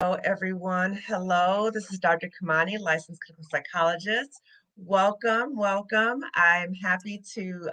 Hello, everyone. Hello, this is Dr. Kamani, licensed clinical psychologist. Welcome, welcome. I'm happy to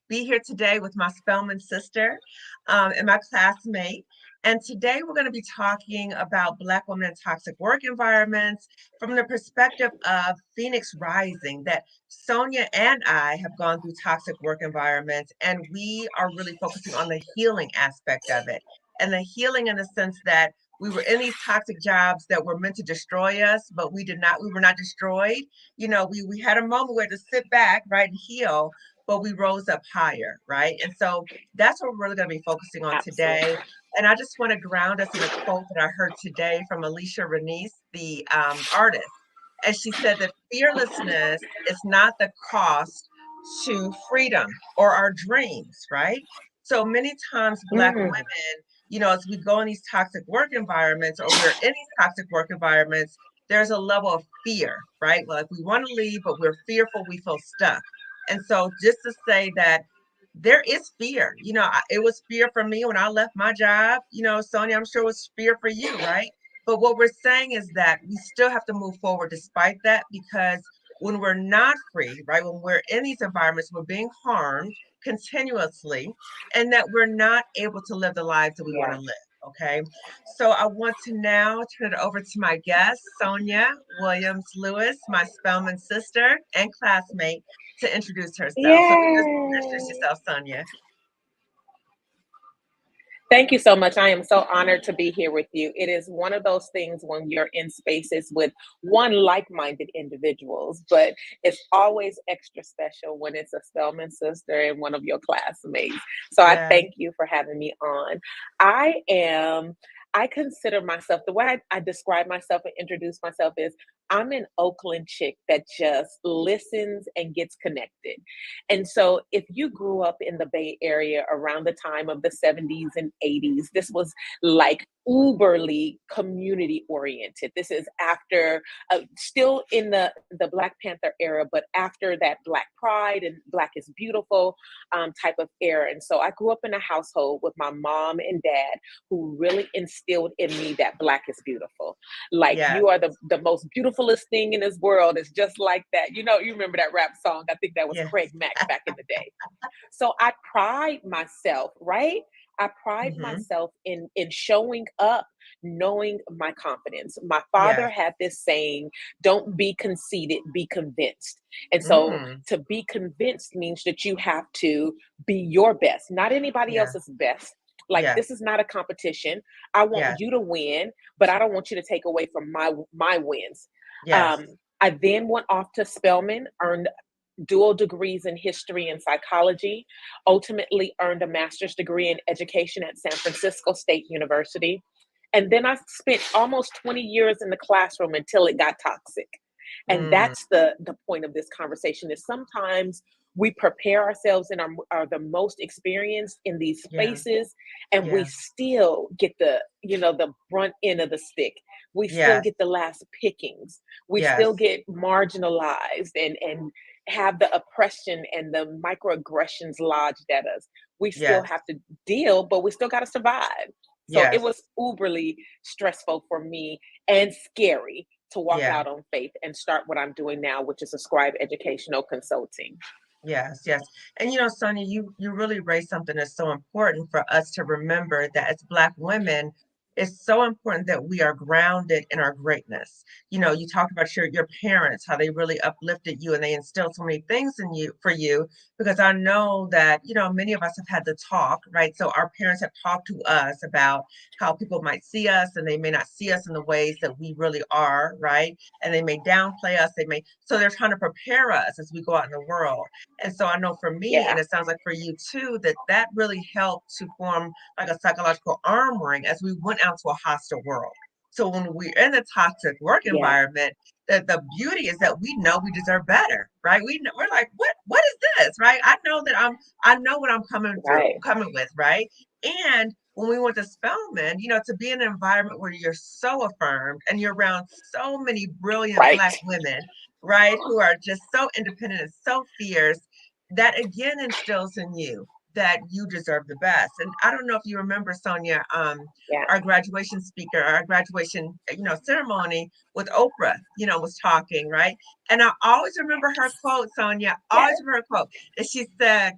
be here today with my Spelman sister and my classmate. And today we're going to be talking about Black women in toxic work environments from the perspective of Phoenix Rising, that Sonia and I have gone through toxic work environments, and we are really focusing on the healing aspect of it. And the healing in the sense that we were in these toxic jobs that were meant to destroy us, but we were not destroyed. We had a moment where to sit back, right, and heal, but we rose up higher, right? And so that's what we're really going to be focusing on today. Absolutely. And I just want to ground us in a quote that I heard today from Alicia Renice, the artist. And she said that fearlessness is not the cost to freedom or our dreams, right? So many times Black women, Mm, as we go in these toxic work environments or we're in these toxic work environments, there's a level of fear, right? Like we want to leave, but we're fearful, we feel stuck. And so just to say that there is fear, it was fear for me when I left my job, Sonia, I'm sure it was fear for you, right? But what we're saying is that we still have to move forward despite that, because when we're not free, right, when we're in these environments, we're being harmed continuously, and that we're not able to live the lives that we want yeah. to live. Okay. So I want to now turn it over to my guest, Sonia Williams-Lewis, my Spelman sister and classmate, to introduce herself. So just introduce Yay. yourself, Sonia. Thank you so much. I am so honored to be here with you. It is one of those things when you're in spaces with one like-minded individuals, but it's always extra special when it's a Spelman sister and one of your classmates. So I Yes. thank you for having me on. I am, I consider myself, the way I describe myself and introduce myself is I'm an Oakland chick that just listens and gets connected. And so, if you grew up in the Bay Area around the time of the 70s and 80s, this was like uberly community oriented. This is after, still in the Black Panther era, but after that Black Pride and Black is Beautiful type of era. And so, I grew up in a household with my mom and dad who really instilled in me that Black is beautiful. Like, Yes. you are the most beautifulest thing in this world. It's just like that. You remember that rap song? I think that was Yes. Craig Mack back in the day. So I pride myself, right? I pride Hmm. myself in showing up, knowing my confidence. My father Yes. had this saying, don't be conceited, be convinced. And so Mm. to be convinced means that you have to be your best, not anybody Yeah. else's best. Like, Yes. this is not a competition. I want Yes. you to win, but I don't want you to take away from my wins. Yes. Um, I then went off to Spelman, earned dual degrees in history and psychology, ultimately earned a master's degree in education at San Francisco State University. And then I spent almost 20 years in the classroom until it got toxic. And Mm. that's the point of this conversation is sometimes we prepare ourselves and are the most experienced in these Yeah. spaces, and we Yeah. still get the brunt end of the stick. We still Yes. get the last pickings. We still Yes. get marginalized and have the oppression and the microaggressions lodged at us. We still Yes. have to deal, but we still got to survive. So it Yes. was uberly stressful for me and scary to walk Yeah. out on faith and start what I'm doing now, which is ASCRIBE Educational Consulting. Yes, yes. And Sonia, you really raised something that's so important for us to remember, that as Black women, it's so important that we are grounded in our greatness. You talked about your parents, how they really uplifted you and they instilled so many things in you for you, because I know that, many of us have had the talk, right? So our parents have talked to us about how people might see us and they may not see us in the ways that we really are, right? And they may downplay us, so they're trying to prepare us as we go out in the world. And so I know for me, and Yeah. it sounds like for you too, that really helped to form like a psychological armoring as we went out to a hostile world. So when we're in a toxic work Yeah. environment, the beauty is that we know we deserve better, right? We're like, what is this, right? I know what I'm Right. coming with, right? And when we went to Spelman, to be in an environment where you're so affirmed and you're around so many brilliant Right. Black women, right, who are just so independent and so fierce, that again instills in you that you deserve the best. And I don't know if you remember, Sonia, Yeah. our graduation speaker, our graduation, ceremony with Oprah, was talking, right? And I always remember her quote, Sonia, Yes. always remember her quote. And she said,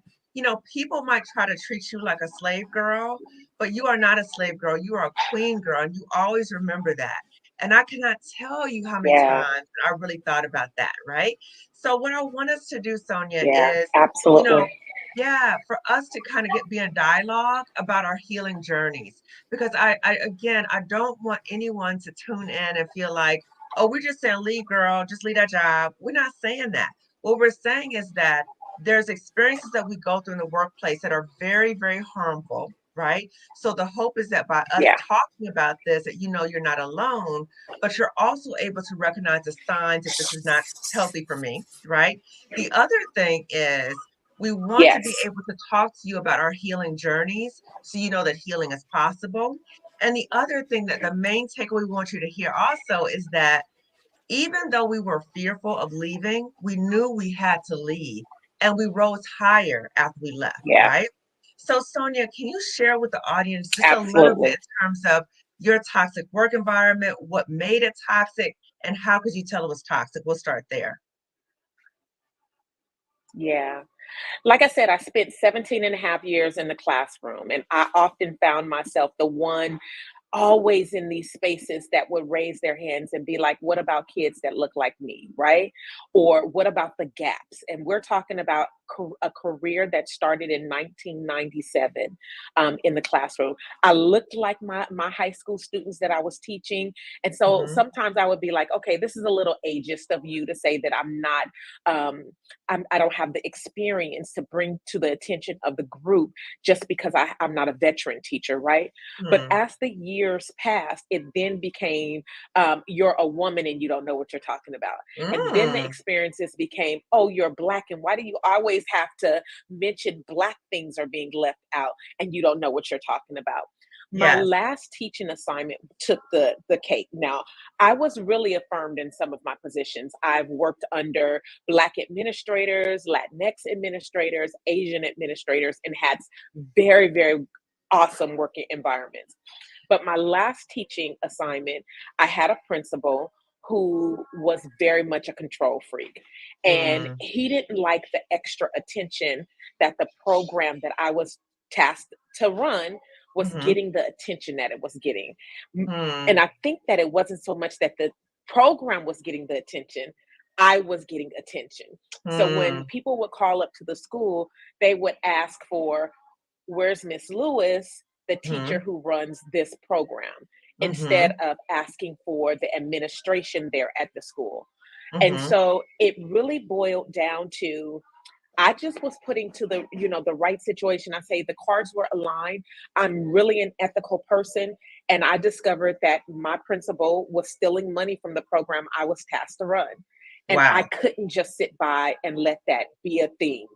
people might try to treat you like a slave girl, but you are not a slave girl. You are a queen girl. And you always remember that. And I cannot tell you how many Yeah. times I really thought about that, right? So what I want us to do, Sonia, Yeah. is, you know, Absolutely. yeah, for us to kind of be in dialogue about our healing journeys. Because again, I don't want anyone to tune in and feel like, oh, we're just saying, leave, girl, just leave that job. We're not saying that. What we're saying is that there's experiences that we go through in the workplace that are very, very harmful, right? So the hope is that by us Yeah. talking about this, that you're not alone, but you're also able to recognize the signs that this is not healthy for me, right? The other thing is we want to Yes. be able to talk to you about our healing journeys so you know that healing is possible. And the other thing, that the main takeaway we want you to hear also, is that even though we were fearful of leaving, we knew we had to leave, and we rose higher after we left, Yeah. right? So, Sonia, can you share with the audience just a little bit Absolutely. in terms of your toxic work environment, what made it toxic, and how could you tell it was toxic? We'll start there. Yeah. Like I said, I spent 17 and a half years in the classroom, and I often found myself the one always in these spaces that would raise their hands and be like, what about kids that look like me, right? Or what about the gaps? And we're talking about a career that started in 1997 in the classroom. I looked like my high school students that I was teaching. And so Hmm. sometimes I would be like, okay, this is a little ageist of you to say that I'm not, I don't have the experience to bring to the attention of the group just because I'm not a veteran teacher, right? But Hmm. as the years passed, it then became you're a woman and you don't know what you're talking about. And then the Mm. experiences became, oh, you're black. And why do you always have to mention black things are being left out and you don't know what you're talking about? My Yes. last teaching assignment took the cake. Now, I was really affirmed in some of my positions. I've worked under Black administrators, Latinx administrators, Asian administrators, and had very, very awesome working environments. But my last teaching assignment, I had a principal who was very much a control freak. And Mm. he didn't like the extra attention that the program that I was tasked to run was Hmm. getting the attention that it was getting. And Mm. I think that it wasn't so much that the program was getting the attention, I was getting attention. So when Mm. people would call up to the school, they would ask for, where's Miss Lewis, the teacher Mhm, who runs this program, instead mhm, of asking for the administration there at the school. And mhm, so it really boiled down to, I just was putting to the right situation. I say the cards were aligned. I'm really an ethical person. And I discovered that my principal was stealing money from the program I was tasked to run. And I wow, couldn't just sit by and let that be a thing.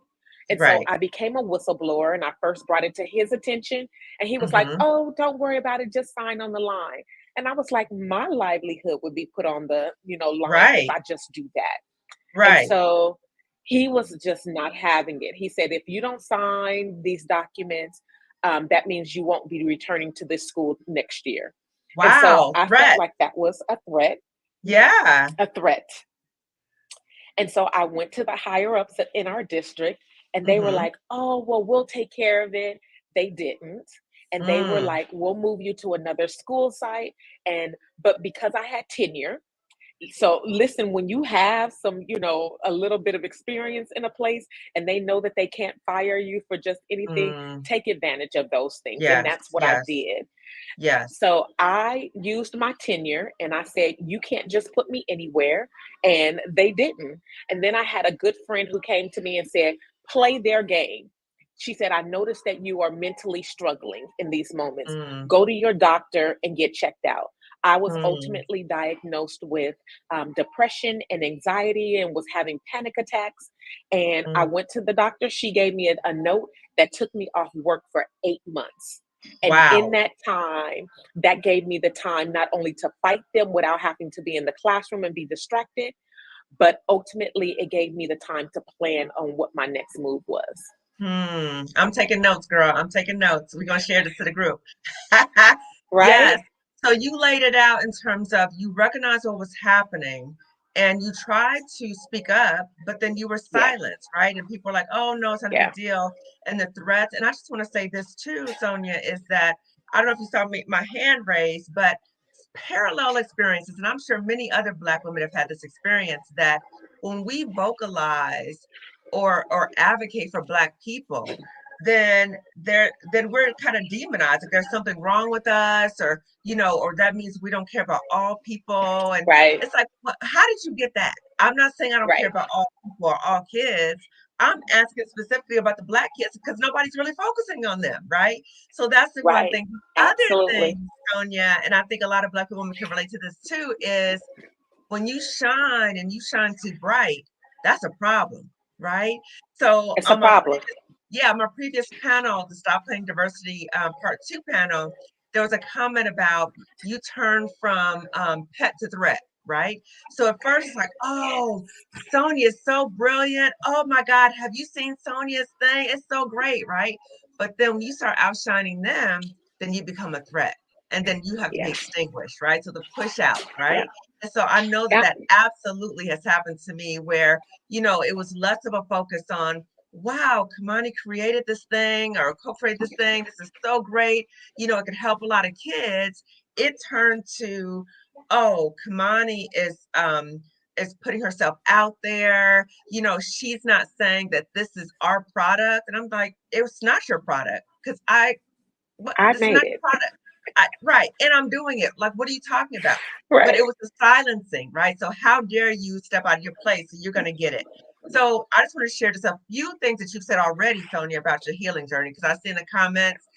And so right, I became a whistleblower and I first brought it to his attention. And he was like, mhm, oh, don't worry about it. Just sign on the line. And I was like, my livelihood would be put on the, line if right, I just do that. And right, so he was just not having it. He said, if you don't sign these documents, that means you won't be returning to this school next year. And so wow, I felt threat, like that was a threat, yeah, a threat. And so I went to the higher ups in our district and they were mhm, like, oh, well, we'll take care of it. They didn't. And they were mm, like, we'll move you to another school site. But because I had tenure, so listen, when you have a little bit of experience in a place and they know that they can't fire you for just anything, mm, take advantage of those things. And yes, that's what I yes, did. yes, So I used my tenure and I said, you can't just put me anywhere. And they didn't. And then I had a good friend who came to me and said, play their game. She said, I noticed that you are mentally struggling in these moments. mm, Go to your doctor and get checked out. I was mm, ultimately diagnosed with depression and anxiety and was having panic attacks. And I mm, went to the doctor. She gave me a note that took me off work for 8 months. And in wow, that time, that gave me the time not only to fight them without having to be in the classroom and be distracted, but ultimately it gave me the time to plan on what my next move was. I'm taking notes, girl. I'm taking notes. We're gonna share this to the group. Right? Yes. So you laid it out in terms of you recognized what was happening and you tried to speak up, but then you were Yeah, silenced, right? And people were like, oh no, it's not a yeah, big deal. And the threats, and I just want to say this too, Sonia, is that I don't know if you saw me my hand raised, but parallel experiences, and I'm sure many other Black women have had this experience that when we vocalize or advocate for Black people, then we're kind of demonized. Like there's something wrong with us, or or that means we don't care about all people. And right, it's like, how did you get that? I'm not saying I don't care right, about all people or all kids. I'm asking specifically about the Black kids because nobody's really focusing on them, right? So that's the one right. thing. The other Absolutely. thing, Sonia, and I think a lot of Black women can relate to this too, is when you shine and you shine too bright, that's a problem, right? So It's a problem. on my previous panel, the Stop Playing Diversity Part 2 panel, there was a comment about you turn from pet to threat, right? So at first it's like, oh, Sonia is so brilliant. Oh my God, have you seen Sonia's thing? It's so great, right? But then when you start outshining them, then you become a threat. And then you have to be Yeah, extinguished, right? So the push out, yeah, right? And so I know that yeah, that absolutely has happened to me where, it was less of a focus on, wow, Kamani created this thing or co-created this thing. This is so great. It could help a lot of kids. It turned to, oh, Kamani is putting herself out there. She's not saying that this is our product. And I'm like, it's not your product because I this is made not your it. product. Right. And I'm doing it. Like, what are you talking about? But Right. it was the silencing, right? So how dare you step out of your place and you're going to get it. So I just want to share just a few things that you've said already, Sonia, about your healing journey, because I see in the comments,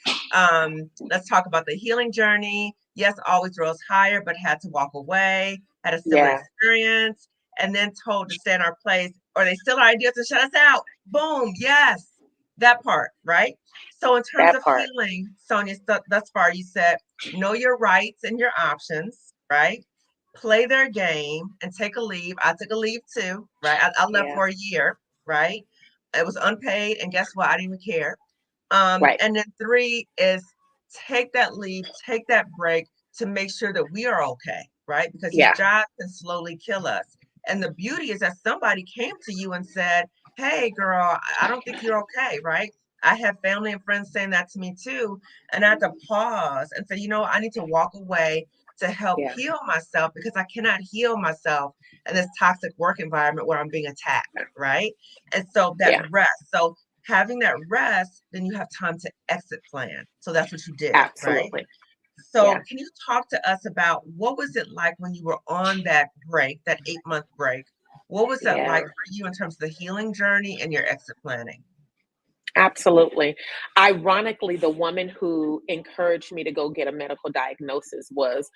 let's talk about the healing journey. Yes, always rose higher, but had to walk away, had a similar Yeah, experience, and then told to stay in our place, or they still our ideas to shut us out. Boom. Yes. That part, right? So in terms that of part. healing, Sonia, thus far you said know your rights and your options, right? Play their game and take a leave. I took a leave too, right? I left Yeah, for a year, right? It was unpaid, and guess what? I didn't even care. right. And then three is take that leave, take that break to make sure that we are okay, right? Because these Yeah, jobs can slowly kill us. And the beauty is that somebody came to you and said, hey, girl, I don't think you're okay, right? I have family and friends saying that to me too. And I had to pause and say, I need to walk away to help yeah, heal myself because I cannot heal myself in this toxic work environment where I'm being attacked, right? And so that yeah. rest. So having that rest, then you have time to exit plan. So that's what you did, right? Absolutely. So Yeah, can you talk to us about what was it like when you were on that break, that 8-month break? What was that yeah. like for you in terms of the healing journey and your exit planning? Absolutely. Ironically, the woman who encouraged me to go get a medical diagnosis was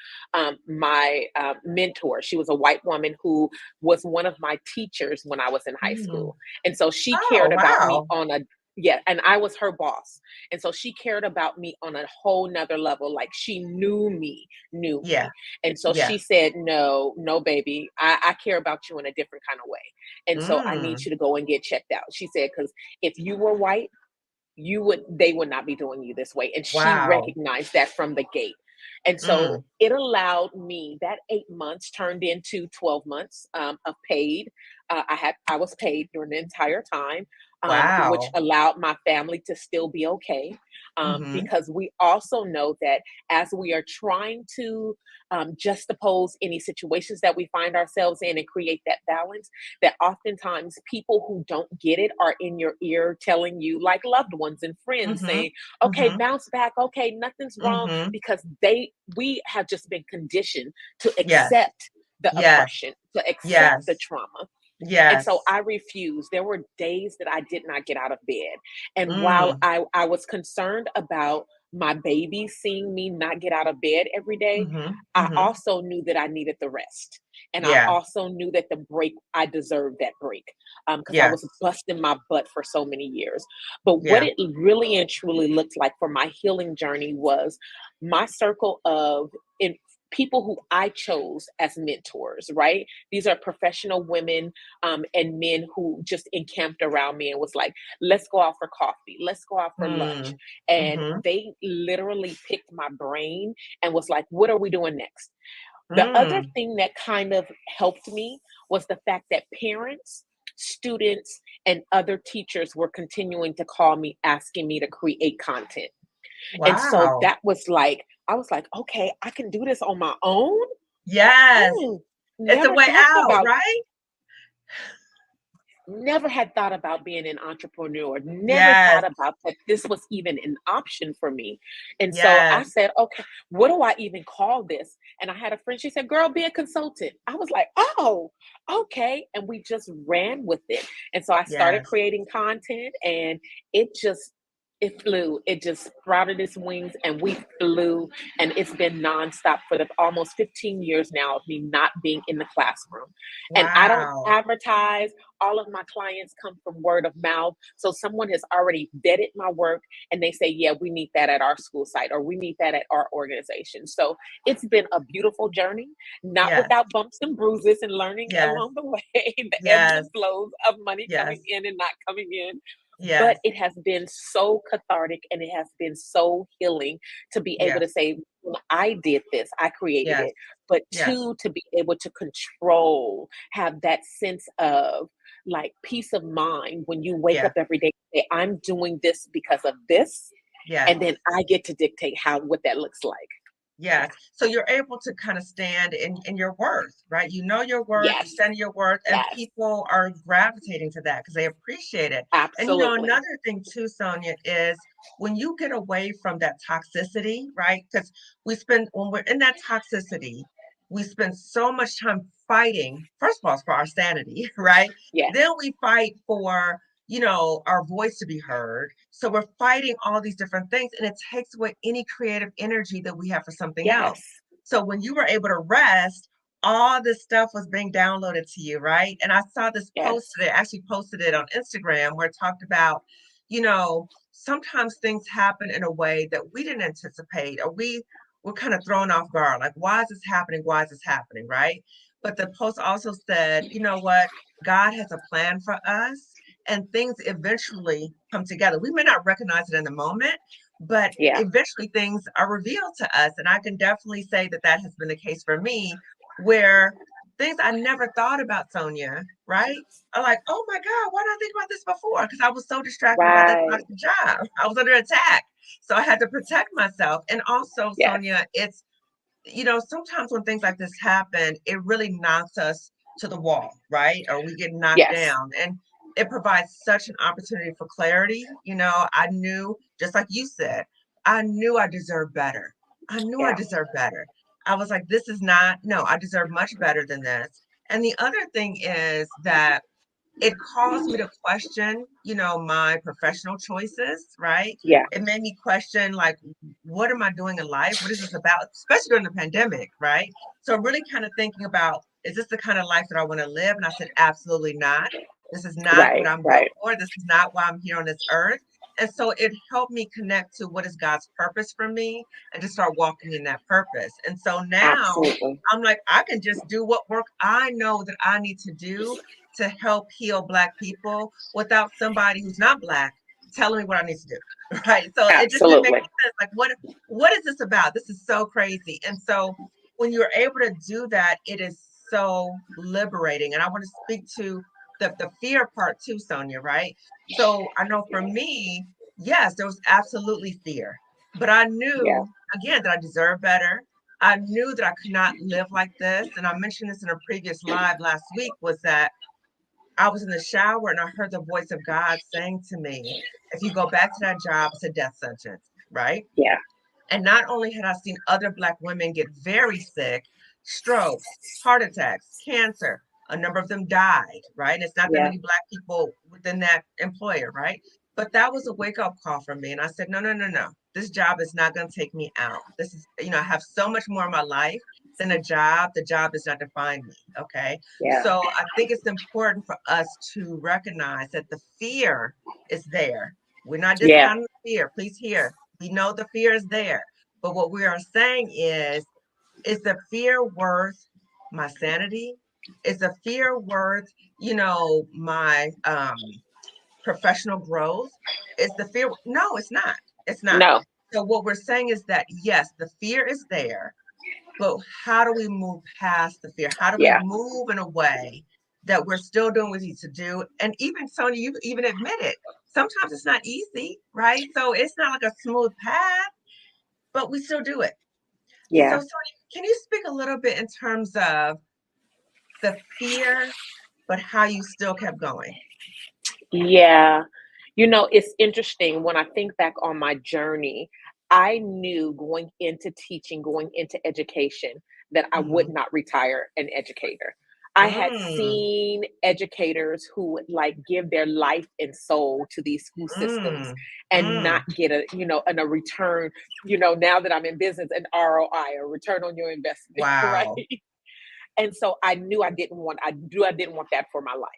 my mentor. She was a white woman who was one of my teachers when I was in high Mm. school. And so she Oh, cared about me wow. on a yeah, and I was her boss. And so she cared about me on a whole nother level. Like she knew Yeah, me. And so yeah. she said, no, no, baby, I care about you in a different kind of way. And so I need Mm. you to go and get checked out. She said, because if you were white, they would not be doing you this way, and she Wow. recognized that from the gate. And so Mm. it allowed me, that 8 months turned into 12 months of paid. I was paid during the entire time, which Wow. allowed my family to still be okay, Mm-hmm. because we also know that as we are trying to juxtapose any situations that we find ourselves in and create that balance, that oftentimes people who don't get it are in your ear telling you, like loved ones and friends, Mm-hmm. saying, okay, Mm-hmm. bounce back, okay, nothing's wrong, Mm-hmm. because we have just been conditioned to Yes. accept the Yes. oppression, to accept the Yes. trauma. And so Yes. I refused. There were days that I did not get out of bed. And while Mm. I was concerned about my baby seeing me not get out of bed every day, Mm-hmm. I Mm-hmm. also knew that I needed the rest. And I Yeah. also knew that the break, I deserved that break, because I Yeah. was busting my butt for so many years. But what Yeah. it really and truly looked like for my healing journey was my circle of people who I chose as mentors, right? These are professional women and men who just encamped around me and was like, let's go out for coffee, let's go out for lunch. Mm. And Mm-hmm. they literally picked my brain and was like, what are we doing next? The other Mm. thing that kind of helped me was the fact that parents, students, and other teachers were continuing to call me, asking me to create content. And so Wow. that was like, I was like, okay, I can do this on my own. Yes. Mm, It's a never way thought out, about, right? never had thought about being an entrepreneur, never Yes. thought about that this was even an option for me. And so I Yes. said, okay, what do I even call this? And I had a friend, she said, girl, be a consultant. I was like, oh, okay. And we just ran with it. And so I started Yes. creating content and it just, it flew. It just sprouted its wings and we flew. And it's been nonstop for the almost 15 years now of me not being in the classroom. And I don't Wow. advertise. All of my clients come from word of mouth. So someone has already vetted my work and they say, yeah, we need that at our school site or we need that at our organization. So it's been a beautiful journey, not Yes. without bumps and bruises and learning Yes. along the way, the ebbs Yes. and flows of money coming Yes. in and not coming in. But Yes. it has been so cathartic and it has been so healing to be able Yes. to say, "Well, I did this, I created Yes. it." But Yes. two, to be able to control, have that sense of like peace of mind when you wake Yeah. up every day and say, I'm doing this because of this. Yes. And then I get to dictate how what that looks like. Yes. So you're able to kind of stand in your worth, right? You know your worth, you Yes, stand in your worth, and yes, people are gravitating to that because they appreciate it. And absolutely. another thing too, Sonia, is when you get away from that toxicity, right? Because when we're in that toxicity, we spend so much time fighting, first of all, for our sanity, right? Then Yes, we fight for our voice to be heard. So we're fighting all these different things, and it takes away any creative energy that we have for something else. yes, So when you were able to rest, all this stuff was being downloaded to you, right? And I saw this post yes, today, I actually posted it on Instagram where it talked about, sometimes things happen in a way that we didn't anticipate, or we were kind of thrown off guard. Like, why is this happening? Why is this happening? Right. But the post also said, you know what? God has a plan for us and things eventually come together. We may not recognize it in the moment, but yeah, eventually things are revealed to us. And I can definitely say that that has been the case for me, where things I never thought about, Sonia, right? I'm like, oh my God, why didn't I think about this before? Because I was so distracted by that right, toxic job. I was under attack. So I had to protect myself. And also, yes, Sonia, it's, sometimes when things like this happen, it really knocks us to the wall, right? Or we get knocked yes, down. And it provides such an opportunity for clarity. I knew, just like you said, I knew I deserved better. I knew I yeah, deserved better. I was like, this is not, no, I deserve much better than this. And the other thing is that it caused me to question, my professional choices, right? yeah, It made me question, like, what am I doing in life? What is this about? Especially during the pandemic, right? So really kind of thinking about, is this the kind of life that I want to live? And I said, absolutely not. This is not what right, I'm built right, for. This is not why I'm here on this earth. And so it helped me connect to what is God's purpose for me and to start walking in that purpose. And so now absolutely. I'm like, I can just do what work I know that I need to do to help heal Black people without somebody who's not Black telling me what I need to do. Right. So it just didn't make Absolutely. sense. Like, what is this about? This is so crazy. And so when you're able to do that, it is so liberating. And I want to speak to the fear part too, Sonia, right? So I know for me, yes, there was absolutely fear, but I Yeah. knew again that I deserved better. I knew that I could not live like this. And I mentioned this in a previous live last week, was that I was in the shower and I heard the voice of God saying to me, if you go back to that job, it's a death sentence, right? Yeah. And not only had I seen other Black women get very sick, strokes, heart attacks, cancer, a number of them died, right? And it's not that Yeah. many Black people within that employer, right? But that was a wake up call for me. And I said, no, no, no, no. This job is not going to take me out. This is, I have so much more in my life than a job. The job does not define me. Okay. Yeah. So I think it's important for us to recognize that the fear is there. We're not Yeah. discounting the fear. Please hear, we know the fear is there. But what we are saying is Is the fear worth my sanity? Is the fear worth, my professional growth? Is the fear? No, it's not. It's not. No. So what we're saying is that yes, the fear is there, but how do we move past the fear? How do we Yeah. move in a way that we're still doing what we need to do? And even Sonia, you even admitted sometimes it's not easy, right? So it's not like a smooth path, but we still do it. So Yeah. Sonia, can you speak a little bit in terms of the fear, but how you still kept going? Yeah. It's interesting when I think back on my journey, I knew going into teaching, going into education, that I would Mm-hmm. not retire an educator. I had Mm, seen educators who would like give their life and soul to these school systems mm, and not mm. get a return, now that I'm in business, an ROI, a return on your investment, right? Wow. And so I knew I didn't want that for my life.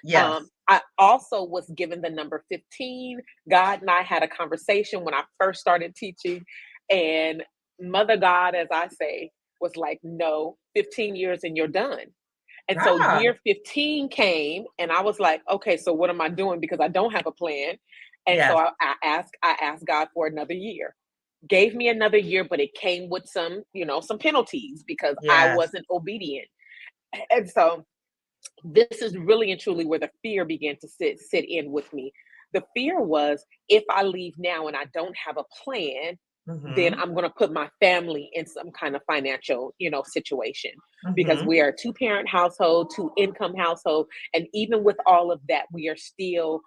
Yes. I also was given the number 15. God and I had a conversation when I first started teaching, and Mother God, as I say, was like, no, 15 years and you're done. And so Ah, year 15 came, and I was like, okay, so what am I doing? Because I don't have a plan. And so yes. I asked God for another year. Gave me another year, but it came with some penalties because I Yes. wasn't obedient. And so this is really and truly where the fear began to sit in with me. The fear was, if I leave now and I don't have a plan, then Mm-hmm. I'm going to put my family in some kind of financial, situation, because Mm-hmm. we are a two-parent household, two-income household, and even with all of that, we are still,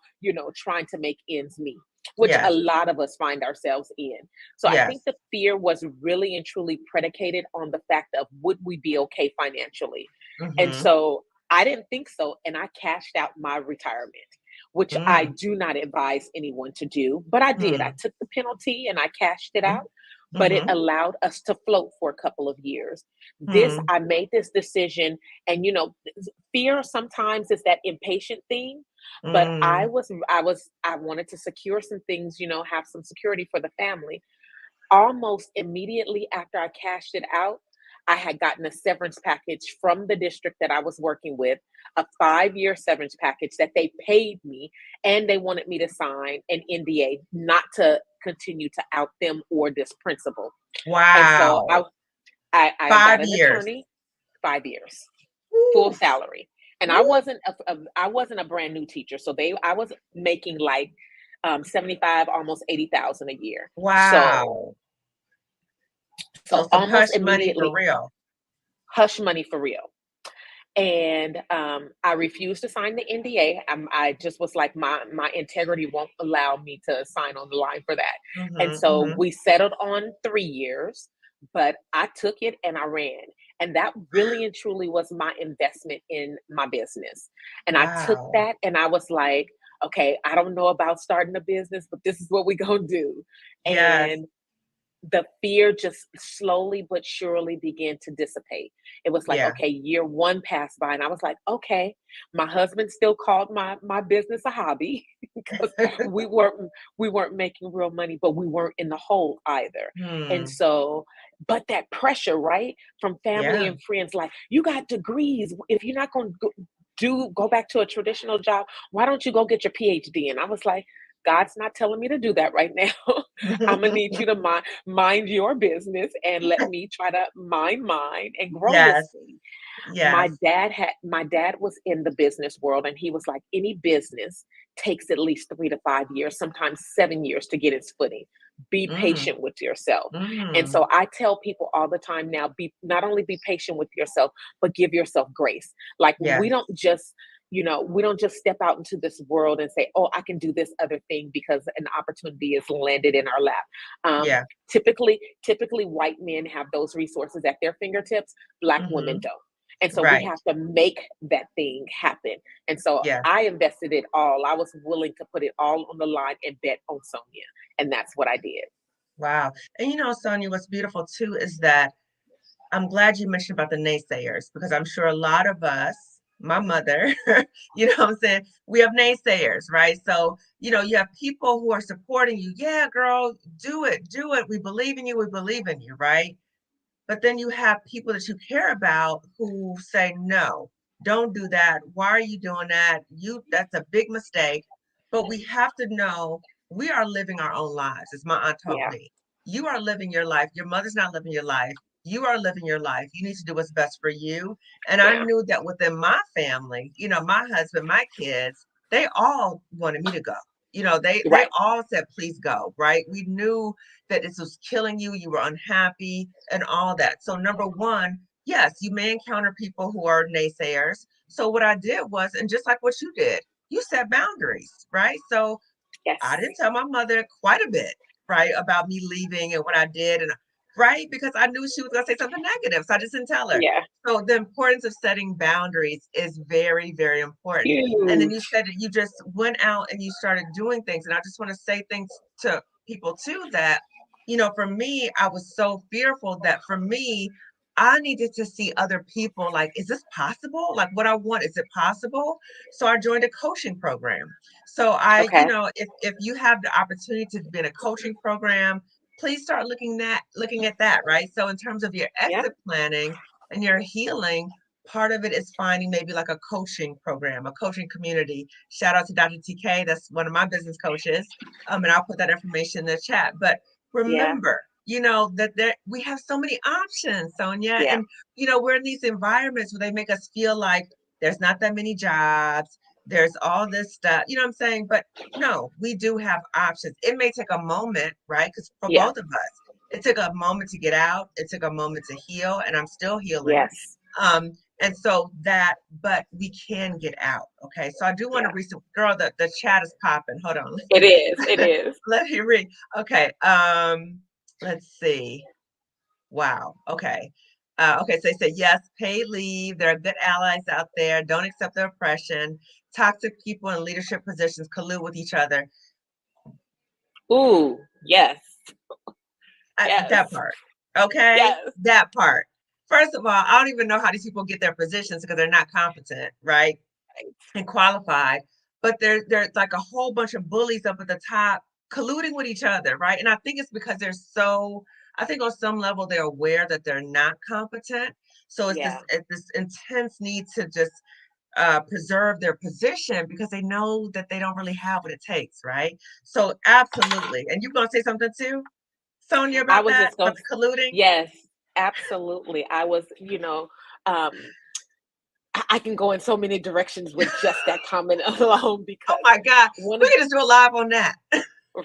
trying to make ends meet, which a Yes. lot of us find ourselves in. So I think Yes. the fear was really and truly predicated on the fact of, would we be okay financially? And Mm-hmm. so I didn't think so, and I cashed out my retirement, which I Mm, do not advise anyone to do, but I did. I mm, took the penalty and I cashed it mm, out, but it mm-hmm. allowed us to float for a couple of years. Mm, I made this decision, and fear sometimes is that impatient thing, but mm. I wanted to secure some things, have some security for the family. Almost immediately after I cashed it out, I had gotten a severance package from the district that I was working with, a 5-year severance package that they paid me, and they wanted me to sign an NDA not to continue to out them or this principal. And so Wow. I got Five an years. attorney, 5 years, full Woo, salary. And I woo. wasn't a brand new teacher, so I was making like 75, almost 80,000 a year. So Wow. So some almost hush money for immediately, real. hush money for real. And I refused to sign the NDA. I just was like, my integrity won't allow me to sign on the line for that. And Mm-hmm. so Mm-hmm. we settled on 3 years, but I took it and I ran. And that really and truly was my investment in my business. And I took Wow. that and I was like, okay, I don't know about starting a business, but this is what we're going to do. Yes. And the fear just slowly but surely began to dissipate. It was like, Yeah. okay, year one passed by, and I was like, okay, my husband still called my business a hobby because we weren't we weren't making real money, but we weren't in the hole either. And Hmm. so, but that pressure, right, from family Yeah. and friends, like, you got degrees. If you're not going to go back to a traditional job, why don't you go get your PhD? And I was like, God's not telling me to do that right now. I'm gonna need you to mind your business and let me try to mind mine and grow this Yes. thing. Yes. My dad was in the business world, and he was like, any business takes at least 3 to 5 years, sometimes 7 years to get its footing. Be Mm, patient with yourself. And mm. so I tell people all the time now, be not only be patient with yourself, but give yourself grace. Like, Yes. we don't just step out into this world and say, oh, I can do this other thing because an opportunity is landed in our lap. um, Yeah. typically white men have those resources at their fingertips. Black women Mm-hmm. don't. And so we Right. have to make that thing happen. And so Yeah. I invested it all. I was willing to put it all on the line and bet on Sonia. And that's what I did. Wow. And Sonia, what's beautiful too is that I'm glad you mentioned about the naysayers because I'm sure a lot of us, my mother, what I'm saying? We have naysayers, right? So, you have people who are supporting you. Yeah, girl, do it, do it. We believe in you. We believe in you, right? but then you have people that you care about who say, no, don't do that. Why are you doing that? That's a big mistake. But we have to know we are living our own lives, as my aunt taught Yeah. me. You are living your life. Your mother's not living your life. You are living your life. You need to do what's best for you. And I Yeah. knew that within my family, my husband, my kids, they all wanted me to go. They Right. all said, please go, right? We knew that this was killing you, you were unhappy, and all that. So, number one, yes, you may encounter people who are naysayers. So, what I did was, and just like what you did, you set boundaries, right? So, I Yes. didn't tell my mother quite a bit, right, about me leaving and what I did, and right, because I knew she was going to say something negative. So, I just didn't tell her. Yeah. So, the importance of setting boundaries is very, very important. And then you Huge. said that you just went out and you started doing things. And I just want to say things to people too that, for me, I was so fearful that for me, I needed to see other people like, is this possible? Like what I want, is it possible? So I joined a coaching program. So Okay. if you have the opportunity to be in a coaching program, please start looking at that, right? So in terms of your Yeah. exit planning and your healing, part of it is finding maybe like a coaching program, a coaching community. Shout out to Dr. TK, that's one of my business coaches. And I'll put that information in the chat. But Yeah. remember, that we have so many options, Sonia. Yeah. And we're in these environments where they make us feel like there's not that many jobs, there's all this stuff, you know what I'm saying? But no, we do have options. It may take a moment, right? Because for Yeah. both of us, it took a moment to get out, it took a moment to heal, and I'm still healing. Yes. Um, and so but we can get out. Okay. So I do want to Yeah. read some, girl, the chat is popping. Hold on. It is. It is. Let me read. Okay. Let's see. Wow. Okay. Okay. So they say, yes, paid leave. There are good allies out there. Don't accept the oppression. Toxic people in leadership positions collude with each other. Ooh. Yes. That Yes. part. Okay. Yes. That part. First of all, I don't even know how these people get their positions because they're not competent, right? Right. And qualified. But there's like a whole bunch of bullies up at the top colluding with each other, right? And I think it's because I think on some level they're aware that they're not competent. So Yeah. it's this intense need to just preserve their position because they know that they don't really have what it takes, right? So absolutely. And you're gonna say something too, Sonia, I about was that, just about going the colluding? yes, absolutely. I was, um, I can go in so many directions with just that comment alone Oh because my God. one We of can just do a live on that.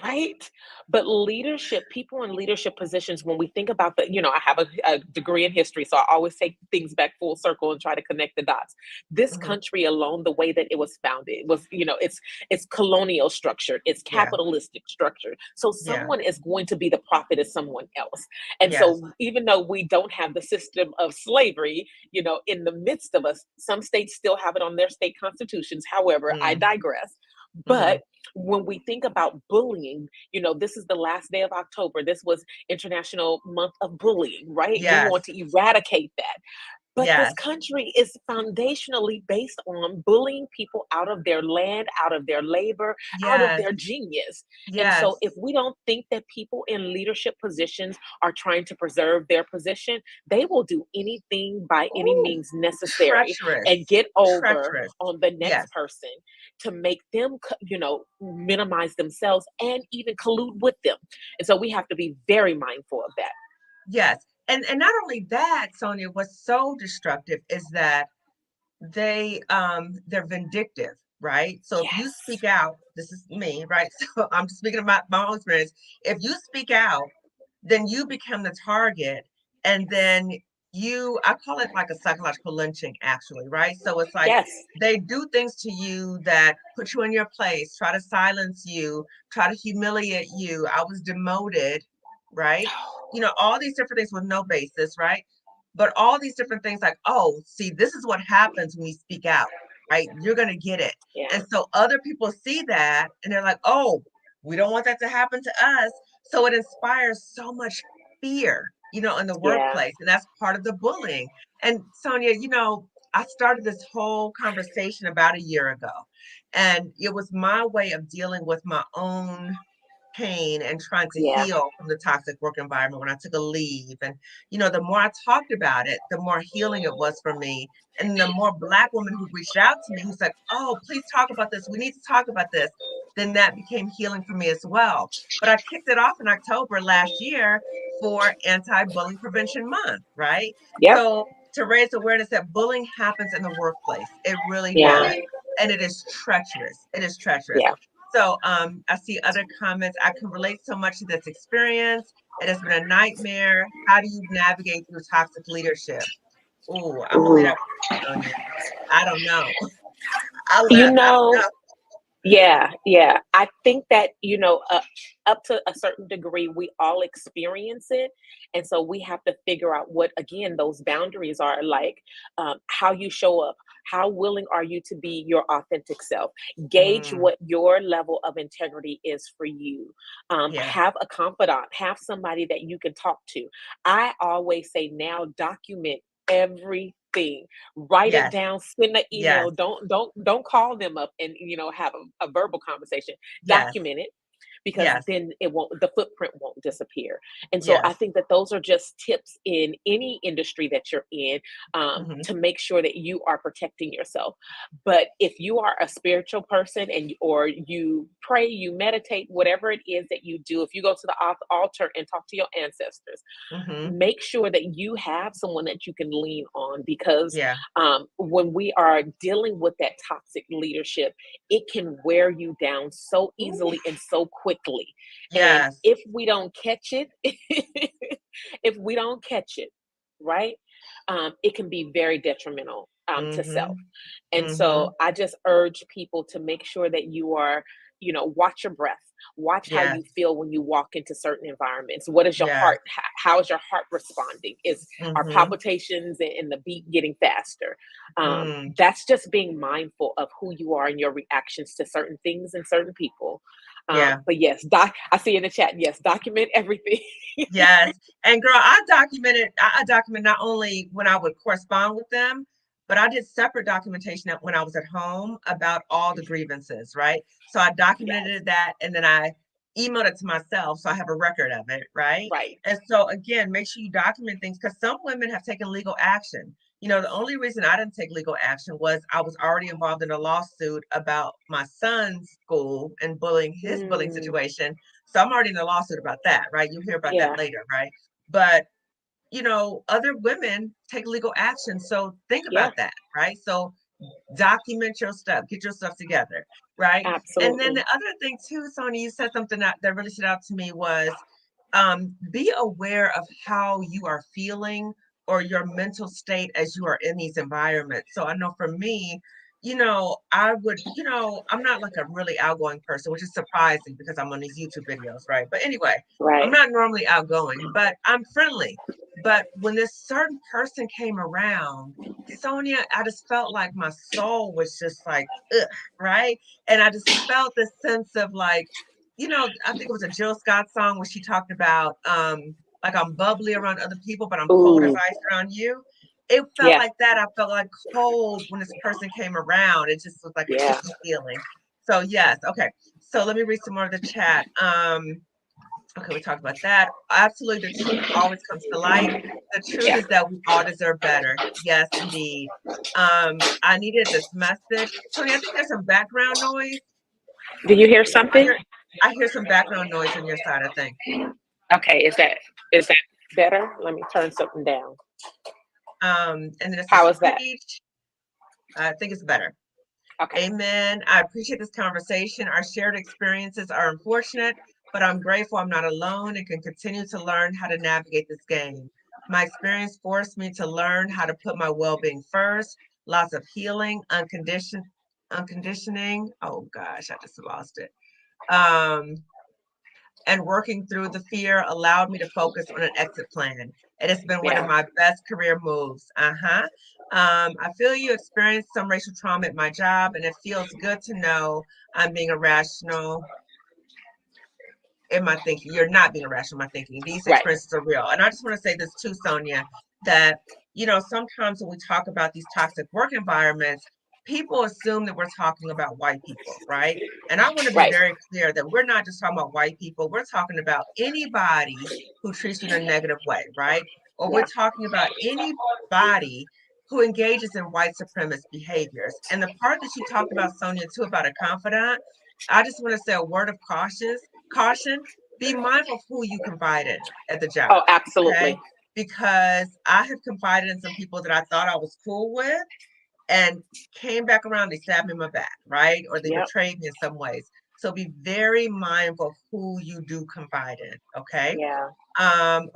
right? But leadership, people in leadership positions, when we think about I have a degree in history, so I always take things back full circle and try to connect the dots. This Mhm. country alone, the way that it was founded was, it's colonial structured, it's Yeah. capitalistic structured. So Yeah. someone is going to be the prophet of someone else. And Yes. so even though we don't have the system of slavery, in the midst of us, some states still have it on their state constitutions. However, I Mm. digress. Hmm. But when we think about bullying, this is the last day of October. This was International Month of Bullying, right? We Yes. want to eradicate that. But this Yes. country is foundationally based on bullying people out of their land, out of their labor, out of Yes. their genius. And so, Yes. if we don't think that people in leadership positions are trying to preserve their position, they will do anything by any Ooh, means necessary and treacherous. get over Treacherous. on the next Yes. person to make them, minimize themselves and even collude with them. And so, we have to be very mindful of that. Yes. And not only that, Sonia, what's so destructive is that they're vindictive, right? So if you Yes. speak out, this is me, right? So I'm just speaking about my own experience. If you speak out, then you become the target, and then I call it like a psychological lynching, actually, right? So it's like Yes. they do things to you that put you in your place, try to silence you, try to humiliate you. I was demoted, right? All these different things with no basis, right? But all these different things like, oh, see, this is what happens when you speak out, right? You're going to get it. Yeah. And so other people see that and they're like, oh, we don't want that to happen to us. So it inspires so much fear, in the Yeah. workplace. And that's part of the bullying. And Sonia, I started this whole conversation about a year ago. And it was my way of dealing with my own pain and trying to Yeah. heal from the toxic work environment when I took a leave. And, the more I talked about it, the more healing it was for me. And the more Black women who reached out to me, who said, oh, please talk about this. We need to talk about this. Then that became healing for me as well. But I kicked it off in October last year for Anti-Bullying Prevention Month, right? Yep. So to raise awareness that bullying happens in the workplace. It really Yeah. does. And it is treacherous. It is treacherous. Yeah. So I see other comments. I can relate so much to this experience. It has been a nightmare. How do you navigate through toxic leadership? Oh, I'm gonna leave that with you, Sonia. I don't know. I don't know. Yeah, yeah. I think that, up to a certain degree, we all experience it. And so we have to figure out what, again, those boundaries are like, how you show up. How willing are you to be your authentic self? Gauge what your level of integrity is for you. Yeah. Have a confidant, have somebody that you can talk to. I always say now, document everything. Write it Yes. down, send an email. Yes. Don't call them up and have a verbal conversation. Yes. Document it, because Yes. then the footprint won't disappear. And so I Yes. think that those are just tips in any industry that you're in, to make sure that you are protecting yourself. But if you are a spiritual person or you pray, you meditate, whatever it is that you do, if you go to the altar and talk to your ancestors, make sure that you have someone that you can lean on, because Yeah. when we are dealing with that toxic leadership, it can wear you down so easily and so quickly. And Yes. if we don't catch it, if we don't catch it, right, it can be very detrimental to self. And so I just urge people to make sure that you are, watch your breath. Watch how Yes. you feel when you walk into certain environments. What is your Yes. heart? How is your heart responding? Are palpitations and the beat getting faster? That's just being mindful of who you are and your reactions to certain things and certain people. Yeah. But yes, I see in the chat, yes, document everything. Yes. And girl, I document not only when I would correspond with them, but I did separate documentation when I was at home about all the grievances, right? So I Yes, documented that and then I emailed it to myself so I have a record of it, right? right. And so again, make sure you document things because some women have taken legal action. The only reason I didn't take legal action was I was already involved in a lawsuit about my son's school and his bullying situation. So I'm already in a lawsuit about that, right? You'll hear about that Yeah, later, right? But other women take legal action. So think yeah, about that, right? So document your stuff, get your stuff together, right? And then absolutely. the other thing too, Sonia, you said something that really stood out to me was be aware of how you are feeling or your mental state as you are in these environments. So I know for me, I would, I'm not like a really outgoing person, which is surprising because I'm on these YouTube videos, right? But anyway, I'm Right. not normally outgoing, but I'm friendly. But when this certain person came around, Sonia, I just felt like my soul was just like, ugh, right? And I just felt this sense of like, I think it was a Jill Scott song where she talked about like I'm bubbly around other people, but I'm cold as Ooh, ice around you. It felt yeah, like that. I felt like cold when this person came around. It just was like an yeah, icky feeling. So yes, okay. So let me read some more of the chat. Okay, we talked about that. Absolutely, the truth always comes to light. The truth yeah. is that we all deserve better. Yes, indeed. I needed this message. Tony, I think there's some background noise. Do you hear I something? hear I hear some background noise on your side, I think. Okay, is that better? Let me turn something down. And then it says How is that? preach. I think it's better. Okay. Amen. I appreciate this conversation. Our shared experiences are unfortunate, but I'm grateful I'm not alone and can continue to learn how to navigate this game. My experience forced me to learn how to put my well-being first. Lots of healing, unconditioning. Oh gosh, I just lost it. And working through the fear allowed me to focus on an exit plan. It has been one of Yeah. my best career moves. I feel you experienced some racial trauma at my job, and it feels good to know I'm being irrational in my thinking. You're not being irrational in my thinking. These Right. experiences are real. And I just want to say this too, Sonia, that, sometimes when we talk about these toxic work environments, people assume that we're talking about white people, right? And I want to be Right. very clear that we're not just talking about white people. We're talking about anybody who treats you in a negative way, right? Or we're Yeah. talking about anybody who engages in white supremacist behaviors. And the part that you talked about, Sonia, too, about a confidant, I just want to say a word of caution. Be mindful of who you confide in at the job, Oh, absolutely. okay? Because I have confided in some people that I thought I was cool with and came back around, they stabbed me in my back, right? Or they Yep. betrayed me in some ways. So be very mindful of who you do confide in, okay? Yeah.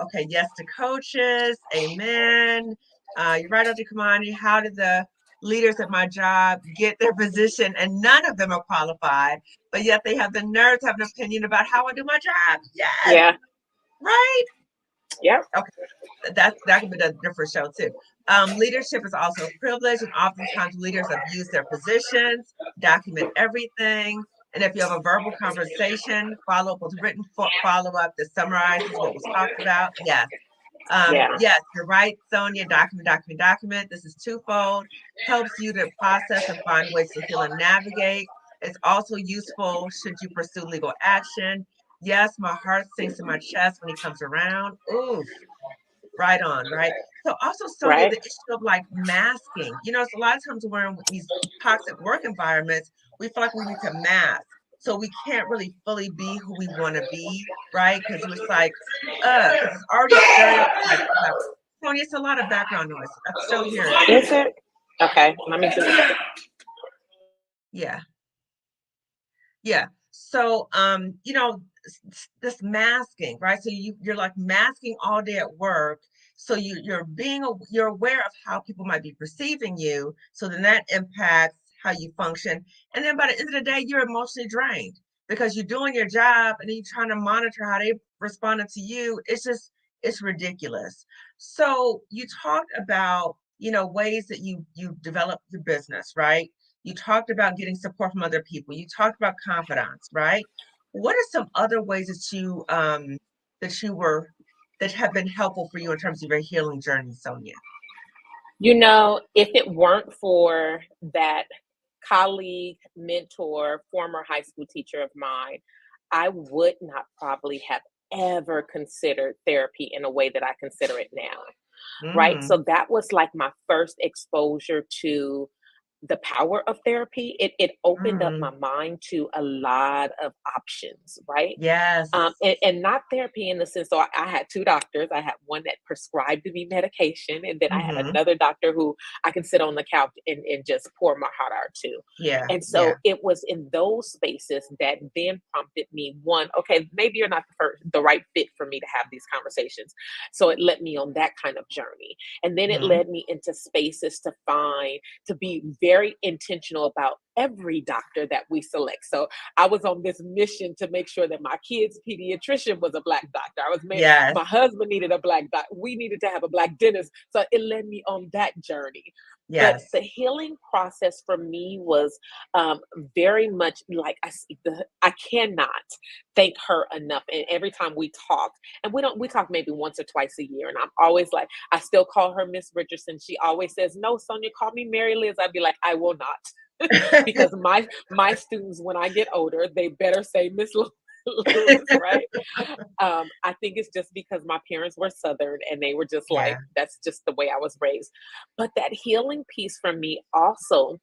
Okay, yes to coaches, amen. You're right, Dr. Kamani. How did the leaders at my job get their position? And none of them are qualified, but yet they have the nerve to have an opinion about how I do my job. Yes, Yeah. right? Yep. Okay, that could be a different show too. Leadership is also a privilege, and oftentimes leaders abuse their positions. Document everything, and if you have a verbal conversation, follow up with written follow up that summarizes what was talked about. Yes, Yeah. yes, you're right, Sonia. Document, document, document. This is twofold. Helps you to process and find ways to heal and navigate. It's also useful should you pursue legal action. Yes, my heart sinks in my chest when he comes around. Oof. Right on, right? So also, Sonia, Right. the issue of like masking, it's a lot of times we're in these toxic work environments, we feel like we need to mask. So we can't really fully be who we want to be, right? Because it's like, because it's already stereotyped. Sonia, it's a lot of background noise. I'm still hearing it. Is it? Okay. Let me just. Yeah. Yeah. So, this masking, right? So you're like masking all day at work. So you're aware of how people might be perceiving you. So then that impacts how you function. And then by the end of the day, you're emotionally drained because you're doing your job and then you're trying to monitor how they responded to you. It's ridiculous. So you talked about, ways that you develop your business, right? You talked about getting support from other people. You talked about confidence, right? What are some other ways that you were that have been helpful for you in terms of your healing journey, Sonia? If it weren't for that colleague, mentor, former high school teacher of mine, I would not probably have ever considered therapy in a way that I consider it now. Right. Mm, So that was like my first exposure to the power of therapy. It opened up mm, my mind to a lot of options, right? yes. And not therapy in the sense, so I had two doctors. I had one that prescribed me medication, and then I had Hmm. another doctor who I can sit on the couch and just pour my heart out to. Yeah, And yeah. so it was in those spaces that then prompted me, one, okay, maybe you're not the right fit for me to have these conversations. So it led me on that kind of journey. And then it Hmm. led me into spaces to be very intentional about every doctor that we select. So I was on this mission to make sure that my kid's pediatrician was a Black doctor. Yes, My husband needed a Black doctor. We needed to have a Black dentist. So it led me on that journey. But yes. the healing process for me was very much like I cannot thank her enough. And every time we talk, and we talk maybe once or twice a year, and I'm always like, I still call her Miss Richardson. She always says, "No, Sonia, call me Mary Liz." I'd be like, I will not. Because my students, when I get older, they better say Miss Lewis, right? I think it's just because my parents were Southern and they were just like, Yeah. that's just the way I was raised. But that healing piece for me also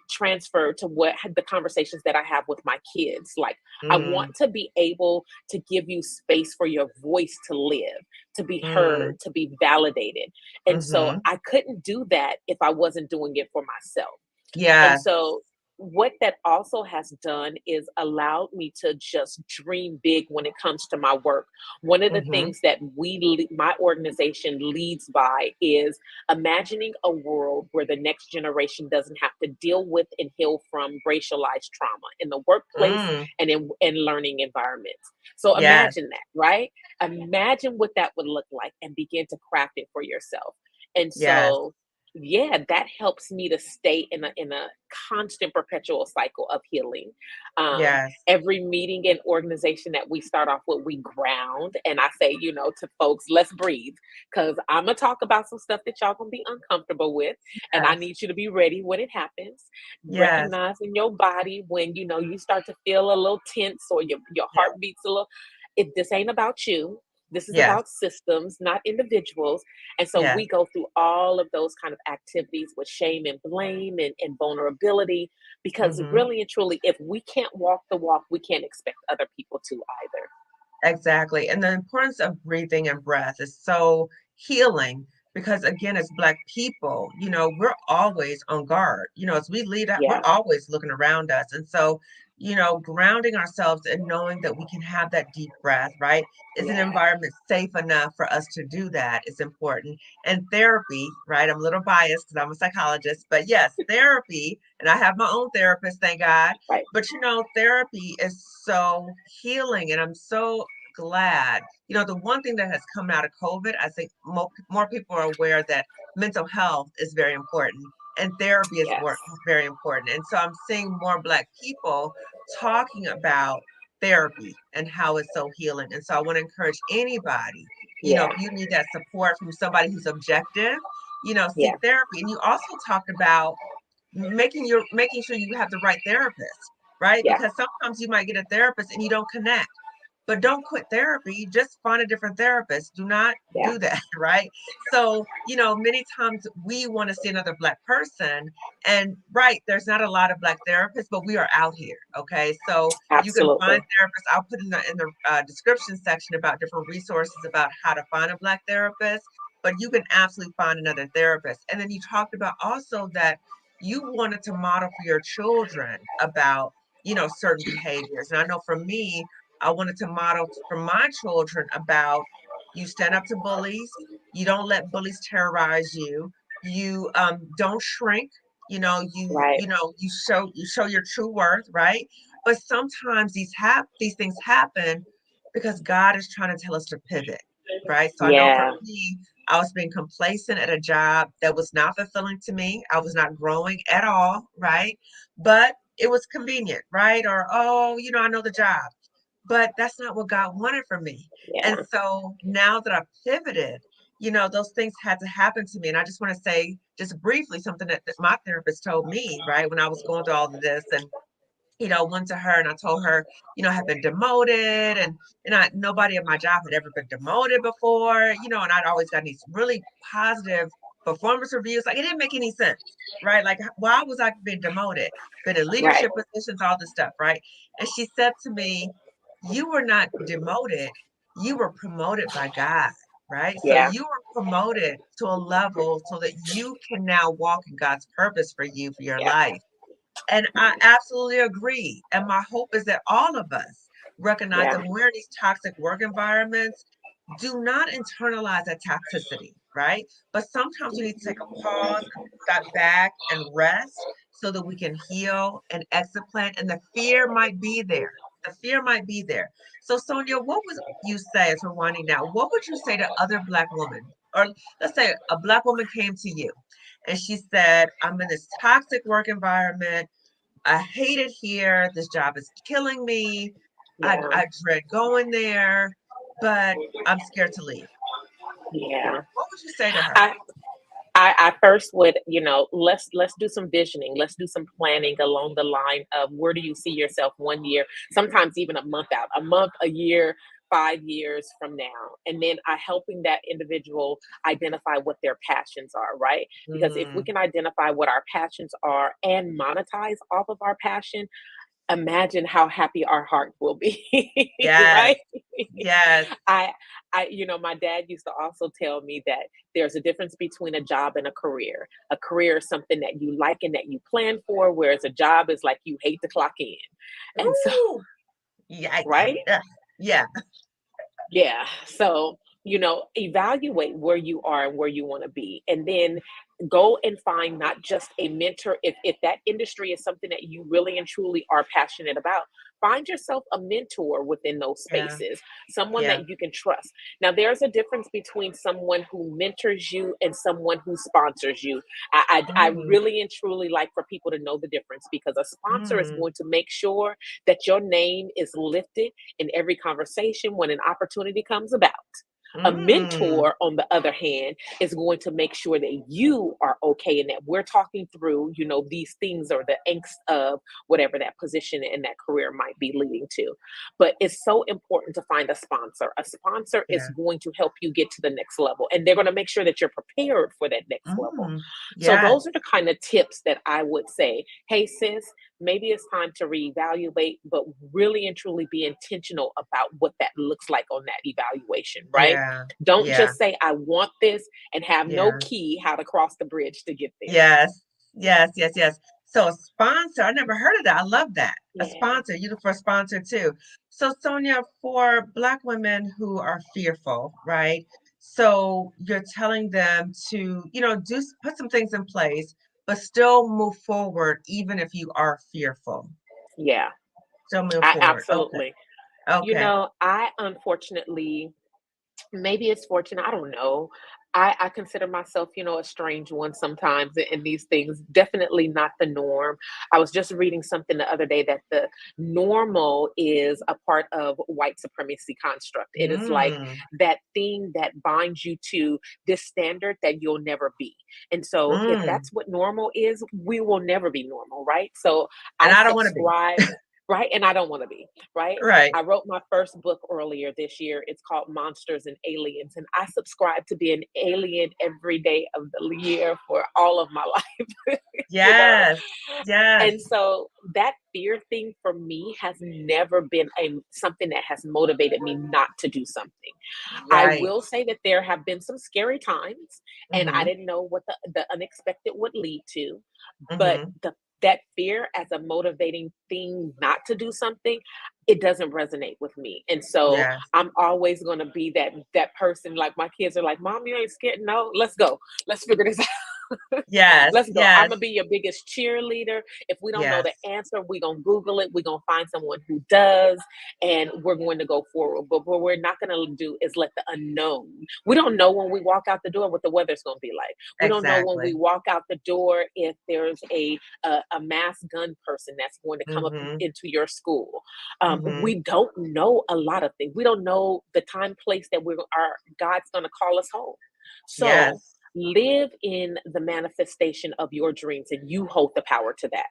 transferred to the conversations that I have with my kids. Like, I want Mm, to be able to give you space for your voice to live, to be mm, heard, to be validated. And so mm-hmm. I couldn't do that if I wasn't doing it for myself. And Yes. so what that also has done is allowed me to just dream big when it comes to my work. One of the Mm-hmm. things that my organization leads by is imagining a world where the next generation doesn't have to deal with and heal from racialized trauma in the workplace Mm, and in learning environments. So yes. imagine that, right? Imagine what that would look like and begin to craft it for yourself. And Yes. so yeah, that helps me to stay in a constant perpetual cycle of healing. Yes, Every meeting and organization that we start off with, we ground. And I say, to folks, let's breathe. Cause I'm gonna talk about some stuff that y'all gonna be uncomfortable with. And I yes, need you to be ready when it happens. yes, Recognizing your body when you start to feel a little tense or your yes, heart beats a little. This ain't about you. This is yes, about systems, not individuals. And so yes. we go through all of those kind of activities with shame and blame and vulnerability, because Hmm. really and truly, if we can't walk the walk, we can't expect other people to either. Exactly. And the importance of breathing and breath is so healing because, again, as Black people, we're always on guard. As we lead out, we're Yeah, always looking around us. And so, grounding ourselves and knowing that we can have that deep breath, right? Is an yeah, environment safe enough for us to do that is important. And therapy, right? I'm a little biased because I'm a psychologist, but yes, therapy, and I have my own therapist, thank God. right. But therapy is so healing, and I'm so glad. The one thing that has come out of COVID, I think more people are aware that mental health is very important and therapy is Yes, very important. And so I'm seeing more Black people talking about therapy and how it's so healing. And so I want to encourage anybody, if yeah, you need that support from somebody who's objective, yeah, seek therapy. And you also talked about making sure you have the right therapist, right? yeah, Because sometimes you might get a therapist and you don't connect. But don't quit therapy, just find a different therapist. Do not yeah, do that, right? So, many times we want to see another Black person. And right, there's not a lot of Black therapists, but we are out here. Okay. So you can find absolutely. therapists. I'll put in the description section about different resources about how to find a Black therapist, but you can absolutely find another therapist. And then you talked about also that you wanted to model for your children about, certain behaviors. And I know for me, I wanted to model for my children about you stand up to bullies, you don't let bullies terrorize you, you don't shrink, Right. you show your true worth, right? But sometimes these things happen because God is trying to tell us to pivot, right? So I know for Yeah, me, I was being complacent at a job that was not fulfilling to me. I was not growing at all, right? But it was convenient, right? Or, oh, I know the job, but that's not what God wanted for me. And yeah, so now that I've pivoted, those things had to happen to me. And I just want to say, just briefly, something that my therapist told me, right, when I was going through all of this. And went to her and I told her, I had been demoted and nobody at my job had ever been demoted before, and I'd always gotten these really positive performance reviews. Like it didn't make any sense, right? Like why was I being demoted? Been in right. leadership positions, all this stuff, right? And she said to me, you were not demoted, you were promoted by God, right? So Yeah, you were promoted to a level so that you can now walk in God's purpose for you, for your yeah, life. And I absolutely agree. And my hope is that all of us recognize yeah, that when we're in these toxic work environments, do not internalize that toxicity, right? But sometimes we need to take a pause and step back and rest so that we can heal and exit plan. And the fear might be there. The fear might be there. So, Sonia, what would you say as we're winding down? What would you say to other Black women? Or let's say a Black woman came to you and she said, I'm in this toxic work environment. I hate it here. This job is killing me. yeah, I dread going there, but I'm scared to leave. yeah. What would you say to her? I, I first would, let's do some visioning. Let's do some planning along the line of where do you see yourself 1 year, sometimes even a month out, a month, a year, 5 years from now. And then I helping that individual identify what their passions are, right? Because if we Mm, can identify what our passions are and monetize off of our passion, imagine how happy our heart will be, yes, right? yes, I my dad used to also tell me that there's a difference between a job and a career. A career is something that you like and that you plan for, whereas a job is like you hate to clock in. And so, ooh, yikes. right? Ugh, yeah, Yeah. So, evaluate where you are and where you want to be. And then go and find not just a mentor. If that industry is something that you really and truly are passionate about, find yourself a mentor within those Yeah. spaces, someone Yeah. that you can trust. Now, there's a difference between someone who mentors you and someone who sponsors you. I Mm, really and truly like for people to know the difference, because a sponsor is mm, going to make sure that your name is lifted in every conversation when an opportunity comes about. A mm. mentor, on the other hand, is going to make sure that you are okay and that we're talking through, these things or the angst of whatever that position and that career might be leading to. But it's so important to find a sponsor. A sponsor is Yeah. going to help you get to the next level, and they're going to make sure that you're prepared for that next level. Mm. So Yes. those are the kind of tips that I would say, hey, sis, maybe it's time to reevaluate, but really and truly be intentional about what that looks like on that evaluation, right? Yeah. Don't Yeah. just say, I want this, and have no Yeah. key how to cross the bridge to get there. Yes. Yes. Yes. Yes. So a sponsor, I never heard of that. I love that. A Yeah. sponsor. You look for a sponsor too. So Sonia, for Black women who are fearful, right? So you're telling them to, put some things in place, but still move forward, even if you are fearful. Yeah, Still move I forward. Okay. absolutely. Okay. I unfortunately, maybe it's fortunate, I don't know. I consider myself, a strange one sometimes in these things. Definitely not the norm. I was just reading something the other day that the normal is a part of white supremacy construct. It is like Mm, that thing that binds you to this standard that you'll never be. And so if mm. that's what normal is, we will never be normal, right? So And I I don't want to be. subscribe, right? And I don't want to be, right? Right. I wrote my first book earlier this year. It's called Monsters and Aliens. And I subscribe to be an alien every day of the year for all of my life, you know? Yes. Yes. And so that fear thing for me has never been something that has motivated me not to do something. I Right. will say that there have been some scary times, and I Mm-hmm. didn't know what the unexpected would lead to. But Mm-hmm. that fear as a motivating thing not to do something, it doesn't resonate with me. And so Yes. I'm always going to be that person. Like, my kids are like, Mom, you ain't scared? No, let's go. Let's figure this Yes. Let's go. I'm Yes. gonna be your biggest cheerleader. If we don't know the Yes. answer, we're gonna Google it. We're gonna find someone who does, and we're going to go forward. But what we're not gonna do is let the unknown. We don't know when we walk out the door what the weather's gonna be like. We don't know when we Exactly. walk out the door if there's a mass gun person that's going to come up Mm-hmm. into your school. Mm-hmm. We don't know a lot of things. We don't know the time, place that God's gonna call us home. So Yes. live in the manifestation of your dreams, and you hold the power to that.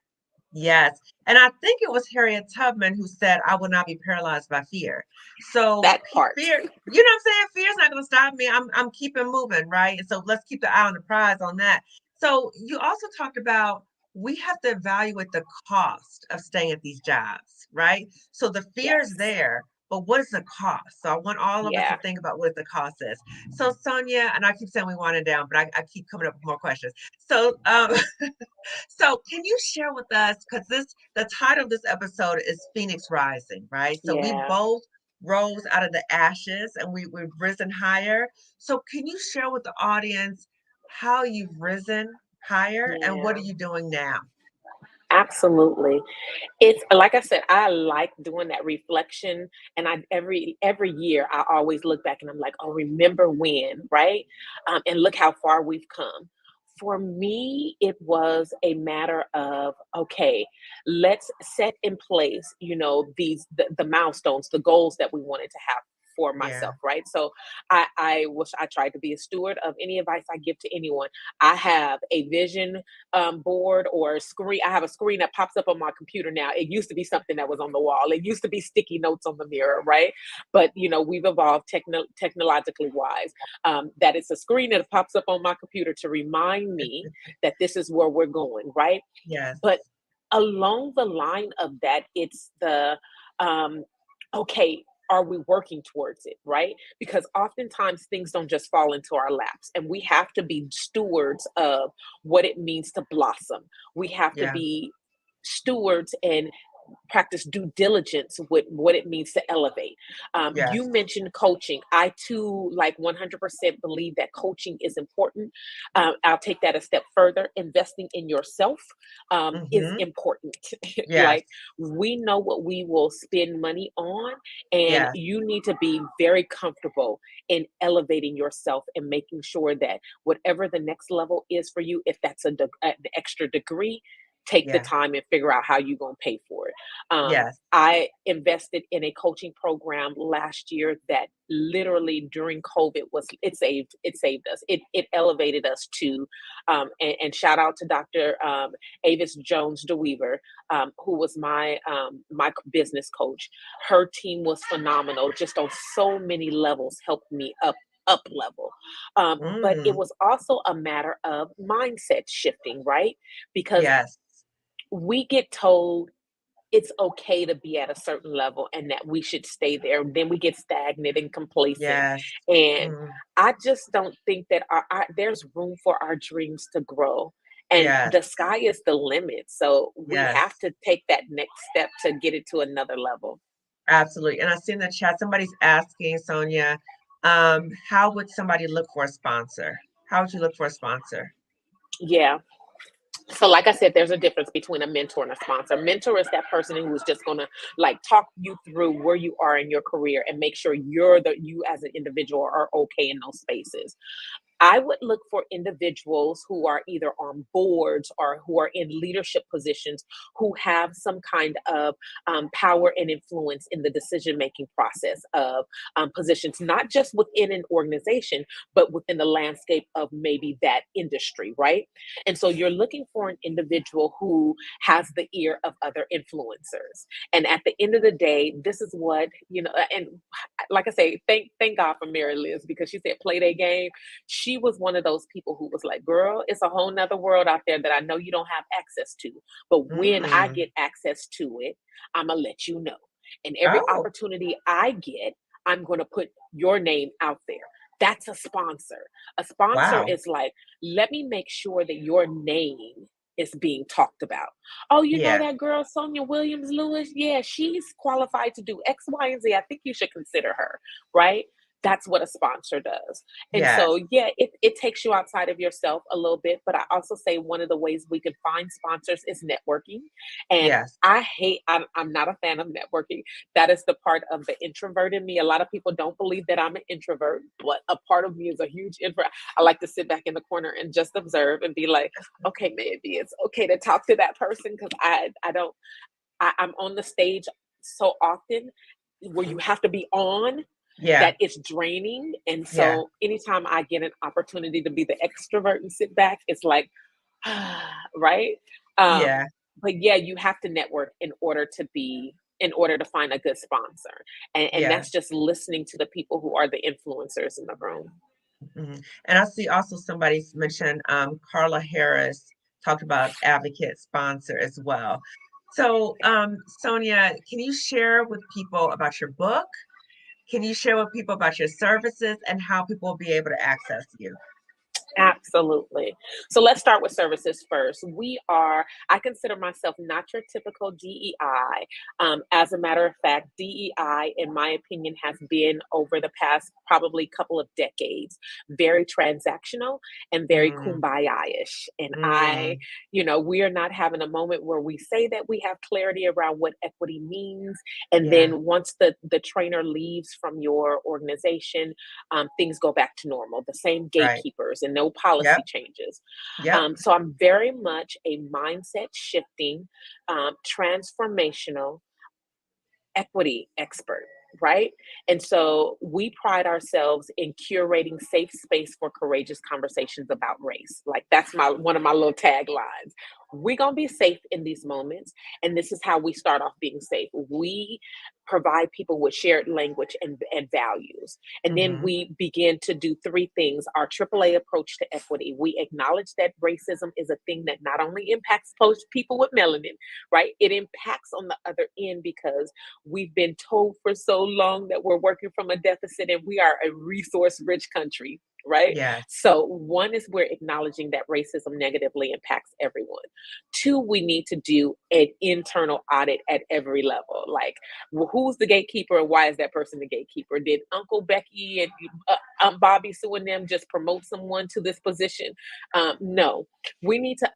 Yes. And I think it was Harriet Tubman who said, I will not be paralyzed by fear. So That part. fear, you know what I'm saying? Fear's not gonna stop me. I'm keeping moving, right? And so let's keep the eye on the prize on that. So you also talked about we have to evaluate the cost of staying at these jobs, right? So the fear is Yes. there, but what is the cost? So I want all of us to Yeah. think about what the cost is. So Sonia, and I keep saying we want it down, but I keep coming up with more questions. So so can you share with us, because the title of this episode is Phoenix Rising, right? So we Yeah. both rose out of the ashes and we've risen higher. So can you share with the audience how you've risen higher and what Yeah. are you doing now? Absolutely. It's like I said, I like doing that reflection, and I every year I always look back and I'm like, oh, remember when, right? And look how far we've come. For me, it was a matter of, okay, let's set in place, the milestones, the goals that we wanted to have for Yeah. myself, right? So I wish I tried to be a steward of any advice I give to anyone. I have a vision board or a screen. I have a screen that pops up on my computer now. It used to be something that was on the wall. It used to be sticky notes on the mirror, right? But we've evolved technologically wise. That it's a screen that pops up on my computer to remind me that this is where we're going, right? Yes. But along the line of that, it's the okay, are we working towards it, right? Because oftentimes things don't just fall into our laps, and we have to be stewards of what it means to blossom. We have to Yeah. be stewards and practice due diligence with what it means to elevate. You Yes. mentioned coaching. I too, like 100% believe that coaching is important. I'll take that a step further. Investing in yourself is Mm-hmm. important. Yes. Like, we know what we will spend money on, and Yes. you need to be very comfortable in elevating yourself and making sure that whatever the next level is for you, if that's an extra degree, take the Yes. time and figure out how you're going to pay for it. Yes. I invested in a coaching program last year that literally during COVID it saved us. It elevated us to and shout out to Dr. Avis Jones DeWeaver, who was my business coach. Her team was phenomenal, just on so many levels, helped me up level. But it Mm. was also a matter of mindset shifting, right? Because Yes. we get told it's okay to be at a certain level and that we should stay there. Then we get stagnant and complacent. Yes. And Mm. I just don't think that there's room for our dreams to grow. And Yes. the sky is the limit. So we have Yes. to take that next step to get it to another level. Absolutely. And I see in the chat, somebody's asking, Sonia, how would somebody look for a sponsor? How would you look for a sponsor? Yeah. So like I said, there's a difference between a mentor and a sponsor. Mentor is that person who's just going to like talk you through where you are in your career and make sure you as an individual are okay in those spaces. I would look for individuals who are either on boards or who are in leadership positions, who have some kind of power and influence in the decision making process of positions, not just within an organization, but within the landscape of maybe that industry, right? And so you're looking for an individual who has the ear of other influencers. And at the end of the day, this is what, and like I say, thank God for Mary Liz, because she said play their game. She was one of those people who was like, girl, it's a whole nother world out there that I know you don't have access to. But when I Mm. get access to it, I'm going to let you know. And every Oh, opportunity I get, I'm going to put your name out there. That's a sponsor. A sponsor wow. is like, let me make sure that your name is being talked about. Oh, you know Yeah. that girl, Sonia Williams-Lewis? Yeah, she's qualified to do X, Y, and Z. I think you should consider her, right? That's what a sponsor does. And Yes. so, yeah, it takes you outside of yourself a little bit. But I also say one of the ways we can find sponsors is networking. And Yes. I'm not a fan of networking. That is the part of the introvert in me. A lot of people don't believe that I'm an introvert, but a part of me is a huge introvert. I like to sit back in the corner and just observe and be like, okay, maybe it's okay to talk to that person, because I don't, I'm on the stage so often where you have to be on, Yeah. that it's draining. And Yeah. so anytime I get an opportunity to be the extrovert and sit back, it's like, right? Yeah. But yeah, you have to network in order to find a good sponsor. And Yeah. that's just listening to the people who are the influencers in the room. Mhm. And I see also somebody's mentioned Carla Harris talked about advocate sponsor as well. So, Sonia, can you share with people about your book? Can you share with people about your services and how people will be able to access you? Absolutely. So let's start with services first. I consider myself not your typical DEI. As a matter of fact, DEI, in my opinion, has been over the past probably couple of decades very transactional and very Mm, kumbaya-ish. And mm, we are not having a moment where we say that we have clarity around what equity means. And yeah, then once the trainer leaves from your organization, things go back to normal. The same right. gatekeepers and no policy Yep, changes. yep, So I'm very much a mindset shifting, transformational equity expert, right? And so we pride ourselves in curating safe space for courageous conversations about race. Like, that's my one of my little taglines. We're gonna be safe in these moments, and this is how we start off being safe. We provide people with shared language and values. And then hmm, we begin to do three things. Our AAA approach to equity. We acknowledge that racism is a thing that not only impacts people with melanin, right? It impacts on the other end, because we've been told for so long that we're working from a deficit and we are a resource rich country. right? Yes. So one is we're acknowledging that racism negatively impacts everyone. Two, we need to do an internal audit at every level. Like, well, who's the gatekeeper and why is that person the gatekeeper? Did Uncle Becky and Aunt Bobby Sue and them just promote someone to this position? No, we need to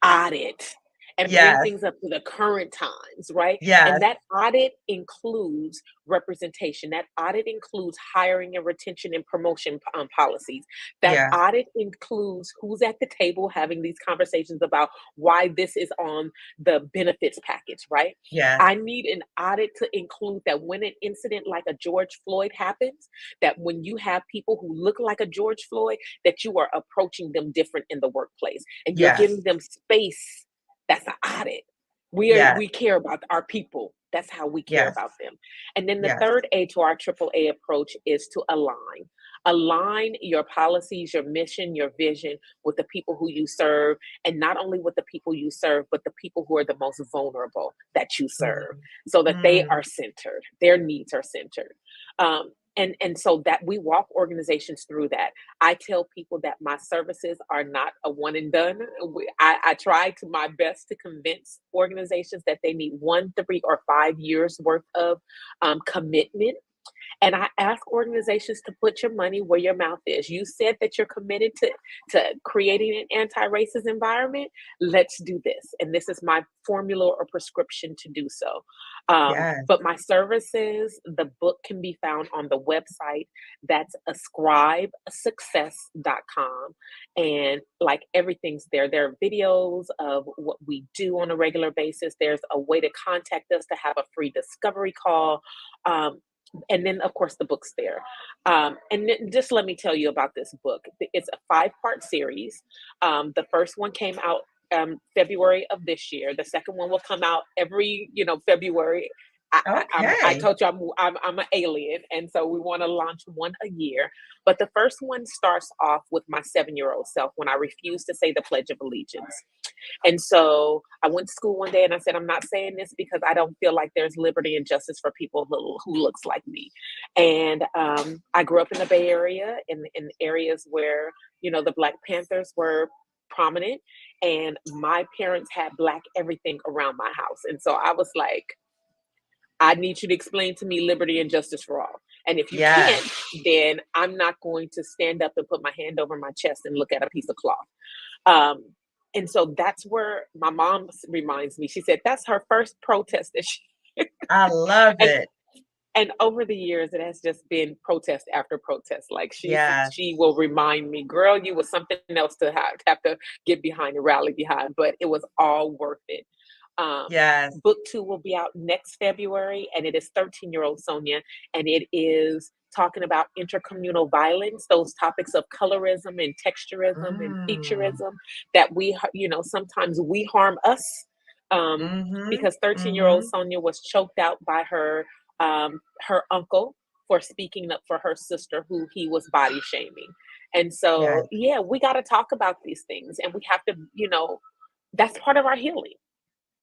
audit and bring Yes. things up to the current times, right? And Yes. that audit includes representation. That audit includes hiring and retention and promotion policies. That Yes. audit includes who's at the table having these conversations about why this is on the benefits package, right? Yes. I need an audit to include that when an incident like a George Floyd happens, that when you have people who look like a George Floyd, that you are approaching them different in the workplace and you're Yes. giving them space. That's an audit. Yes. We care about our people. That's how we care Yes. about them. And then the Yes. third A to our triple A approach is to align. Align your policies, your mission, your vision with the people who you serve, and not only with the people you serve, but the people who are the most vulnerable that you serve, Mm. so that they Mm. are centered, their needs are centered. And so that we walk organizations through that. I tell people that my services are not a one and done. I try to my best to convince organizations that they need 1, 3, or 5 years worth of commitment, and I ask organizations to put your money where your mouth is. You said that you're committed to creating an anti-racist environment. Let's do this. And this is my formula or prescription to do so. Yes. But my services, the book can be found on the website. That's ascribesuccess.com. And like everything's there. There are videos of what we do on a regular basis. There's a way to contact us to have a free discovery call. And then of course the book's there. And then just let me tell you about this book. It's a 5-part series. The first one came out February of this year. The second one will come out every February. I Okay. told you I'm an alien, and so we want to launch one a year. But the first one starts off with my 7-year-old self when I refused to say the Pledge of Allegiance. And so I went to school one day and I said, I'm not saying this because I don't feel like there's liberty and justice for people who looks like me. And I grew up in the Bay Area in areas where, the Black Panthers were prominent, and my parents had Black everything around my house. And so I was like, I need you to explain to me liberty and justice for all. And if you Yes. can't, then I'm not going to stand up and put my hand over my chest and look at a piece of cloth. Um, and so that's where my mom reminds me. She said that's her first protest that she I love and it. and over the years it has just been protest after protest. Like Yes. she will remind me, girl, you was something else to have to get behind and rally behind, but it was all worth it. Yes. Book 2 will be out next February, and it is 13-year-old Sonia, and it is talking about intercommunal violence, those topics of colorism and texturism and Mm. featureism that sometimes we harm us, Mm-hmm. because 13-year-old Mm-hmm. Sonia was choked out by her uncle for speaking up for her sister who he was body shaming. And so, Yes. yeah, we got to talk about these things, and we have to, that's part of our healing.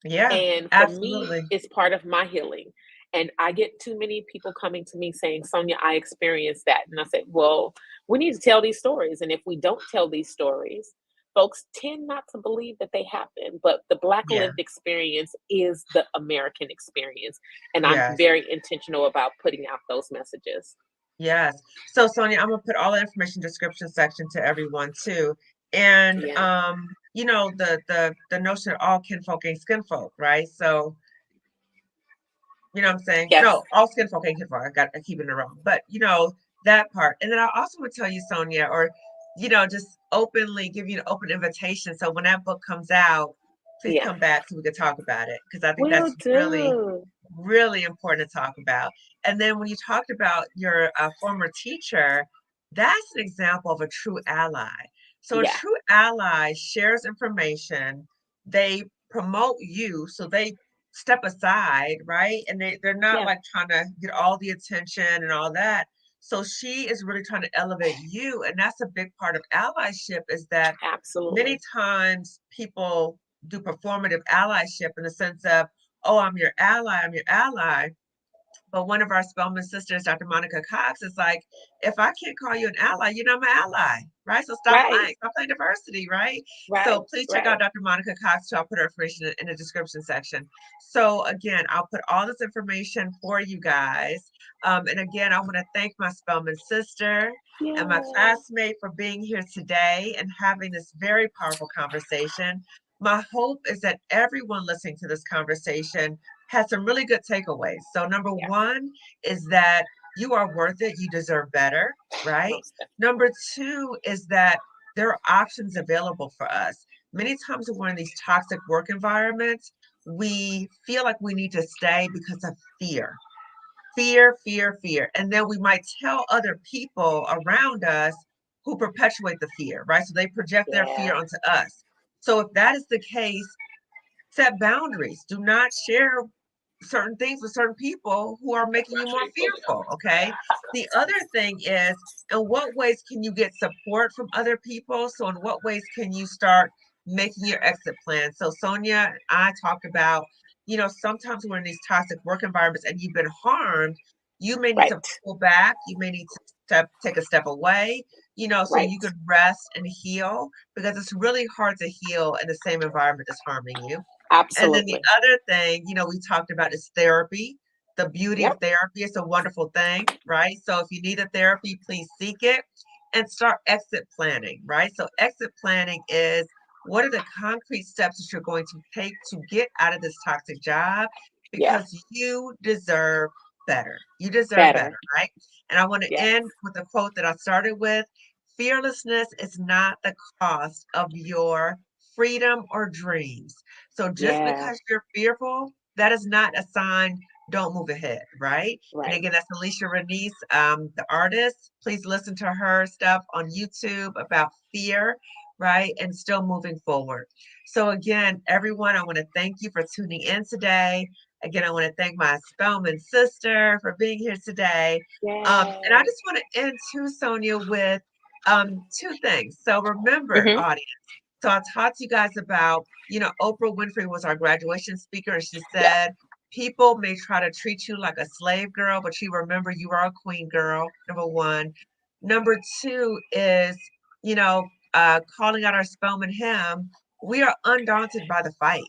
Yeah. And for me, Absolutely. it's part of my healing. And I get too many people coming to me saying, Sonia, I experienced that. And I said, well, we need to tell these stories. And if we don't tell these stories, folks tend not to believe that they happen. But the Black Yeah. lived experience is the American experience. And I'm Yes. very intentional about putting out those messages. Yes. So Sonia, I'm gonna put all the information description section to everyone too. And Yeah. the notion of all kinfolk ain't skinfolk, right? So you know what I'm saying? Yes. No, all skinfolk ain't kinfolk. I keep it wrong. But that part. And then I also would tell you, Sonia, or just openly give you an open invitation. So when that book comes out, please Yeah. come back so we can talk about it. Because I think Will that's really, do. really important to talk about. And then when you talked about your former teacher, that's an example of a true ally. So a Yeah. true ally shares information. They promote you, so they step aside, right? And they're not Yeah. like trying to get all the attention and all that. So she is really trying to elevate you. And that's a big part of allyship, is that many Absolutely. times people do performative allyship in the sense of, oh, I'm your ally, I'm your ally. But one of our Spelman sisters, Dr. Monica Cox, is like, if I can't call you an ally, you're not my ally, right? So Right, stop playing diversity, right? right, So please check out right. Dr. Monica Cox. So I'll put her information in the description section. So again, I'll put all this information for you guys. And again, I want to thank my Spelman sister and my Yeah. classmate for being here today and having this very powerful conversation. My hope is that everyone listening to this conversation had some really good takeaways. So number Yeah. one is that you are worth it. You deserve better, right? Most definitely. Number two is that there are options available for us. Many times when we're in these toxic work environments, we feel like we need to stay because of fear. Fear, fear, fear. And then we might tell other people around us who perpetuate the fear, right? So they project their Yeah. fear onto us. So if that is the case, set boundaries. Do not share certain things with certain people who are making you more fearful. Okay. The other thing is, in what ways can you get support from other people? So, in what ways can you start making your exit plan? So, Sonia and I talked about, sometimes we're in these toxic work environments and you've been harmed. You may need to Right, pull back. You may need to take a step away, so right. you can rest and heal because it's really hard to heal in the same environment that's harming you. And then the Absolutely. other thing, we talked about is therapy. The beauty of Yep. therapy is a wonderful thing, right? So if you need a therapy, please seek it and start exit planning, right? So exit planning is, what are the concrete steps that you're going to take to get out of this toxic job? Yeah. Because you deserve better. You deserve better, Better. right? And I want to Yes. end with a quote that I started with. Fearlessness is not the cost of your freedom or dreams. So just Yeah. because you're fearful, that is not a sign don't move ahead, right? And Right. again, that's Alicia Renice, the artist. Please listen to her stuff on YouTube about fear, right? And still moving forward. So again, everyone, I want to thank you for tuning in today. Again, I want to thank my Spelman sister for being here today. And I Yes. just want to end too, Sonia, with two things. So remember, Hmm. audience. So I talked to you guys about, Oprah Winfrey was our graduation speaker, and she Yeah. said, people may try to treat you like a slave girl, but you remember you are a queen girl, number one. Number two is, calling out our Spelman hymn, we are undaunted by the fight.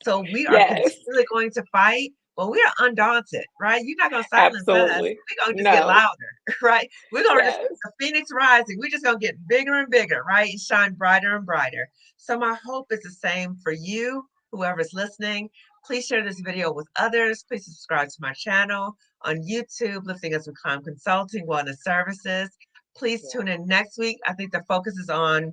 So we are Yes. continually going to fight, but we are undaunted, right? You're not going to silence us. Absolutely. We're going to just get No. louder, right? We're going to just, Yes. the phoenix rising. We're just going to get bigger and bigger, right? And shine brighter and brighter. So my hope is the same for you, whoever's listening. Please share this video with others. Please subscribe to my channel on YouTube, Lifting Us with Calm Consulting, Wellness Services. Please Yeah. tune in next week. I think the focus is on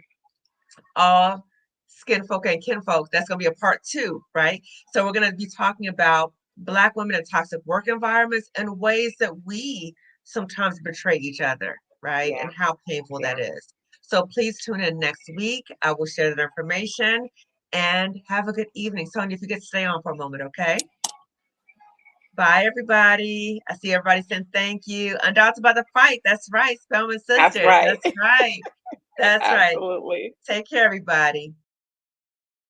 all skin folk and kinfolk. That's going to be a part two, right? So we're going to be talking about Black women in toxic work environments and ways that we sometimes betray each other, right? Yeah. And how painful Yeah. that is. So please tune in next week. I will share that information and have a good evening. Sonia, if you could stay on for a moment, okay? Bye, everybody. I see everybody saying thank you. Undaunted by the fight. That's right. Spelman That's Sisters. right. That's right. That's right. Absolutely. Take care, everybody.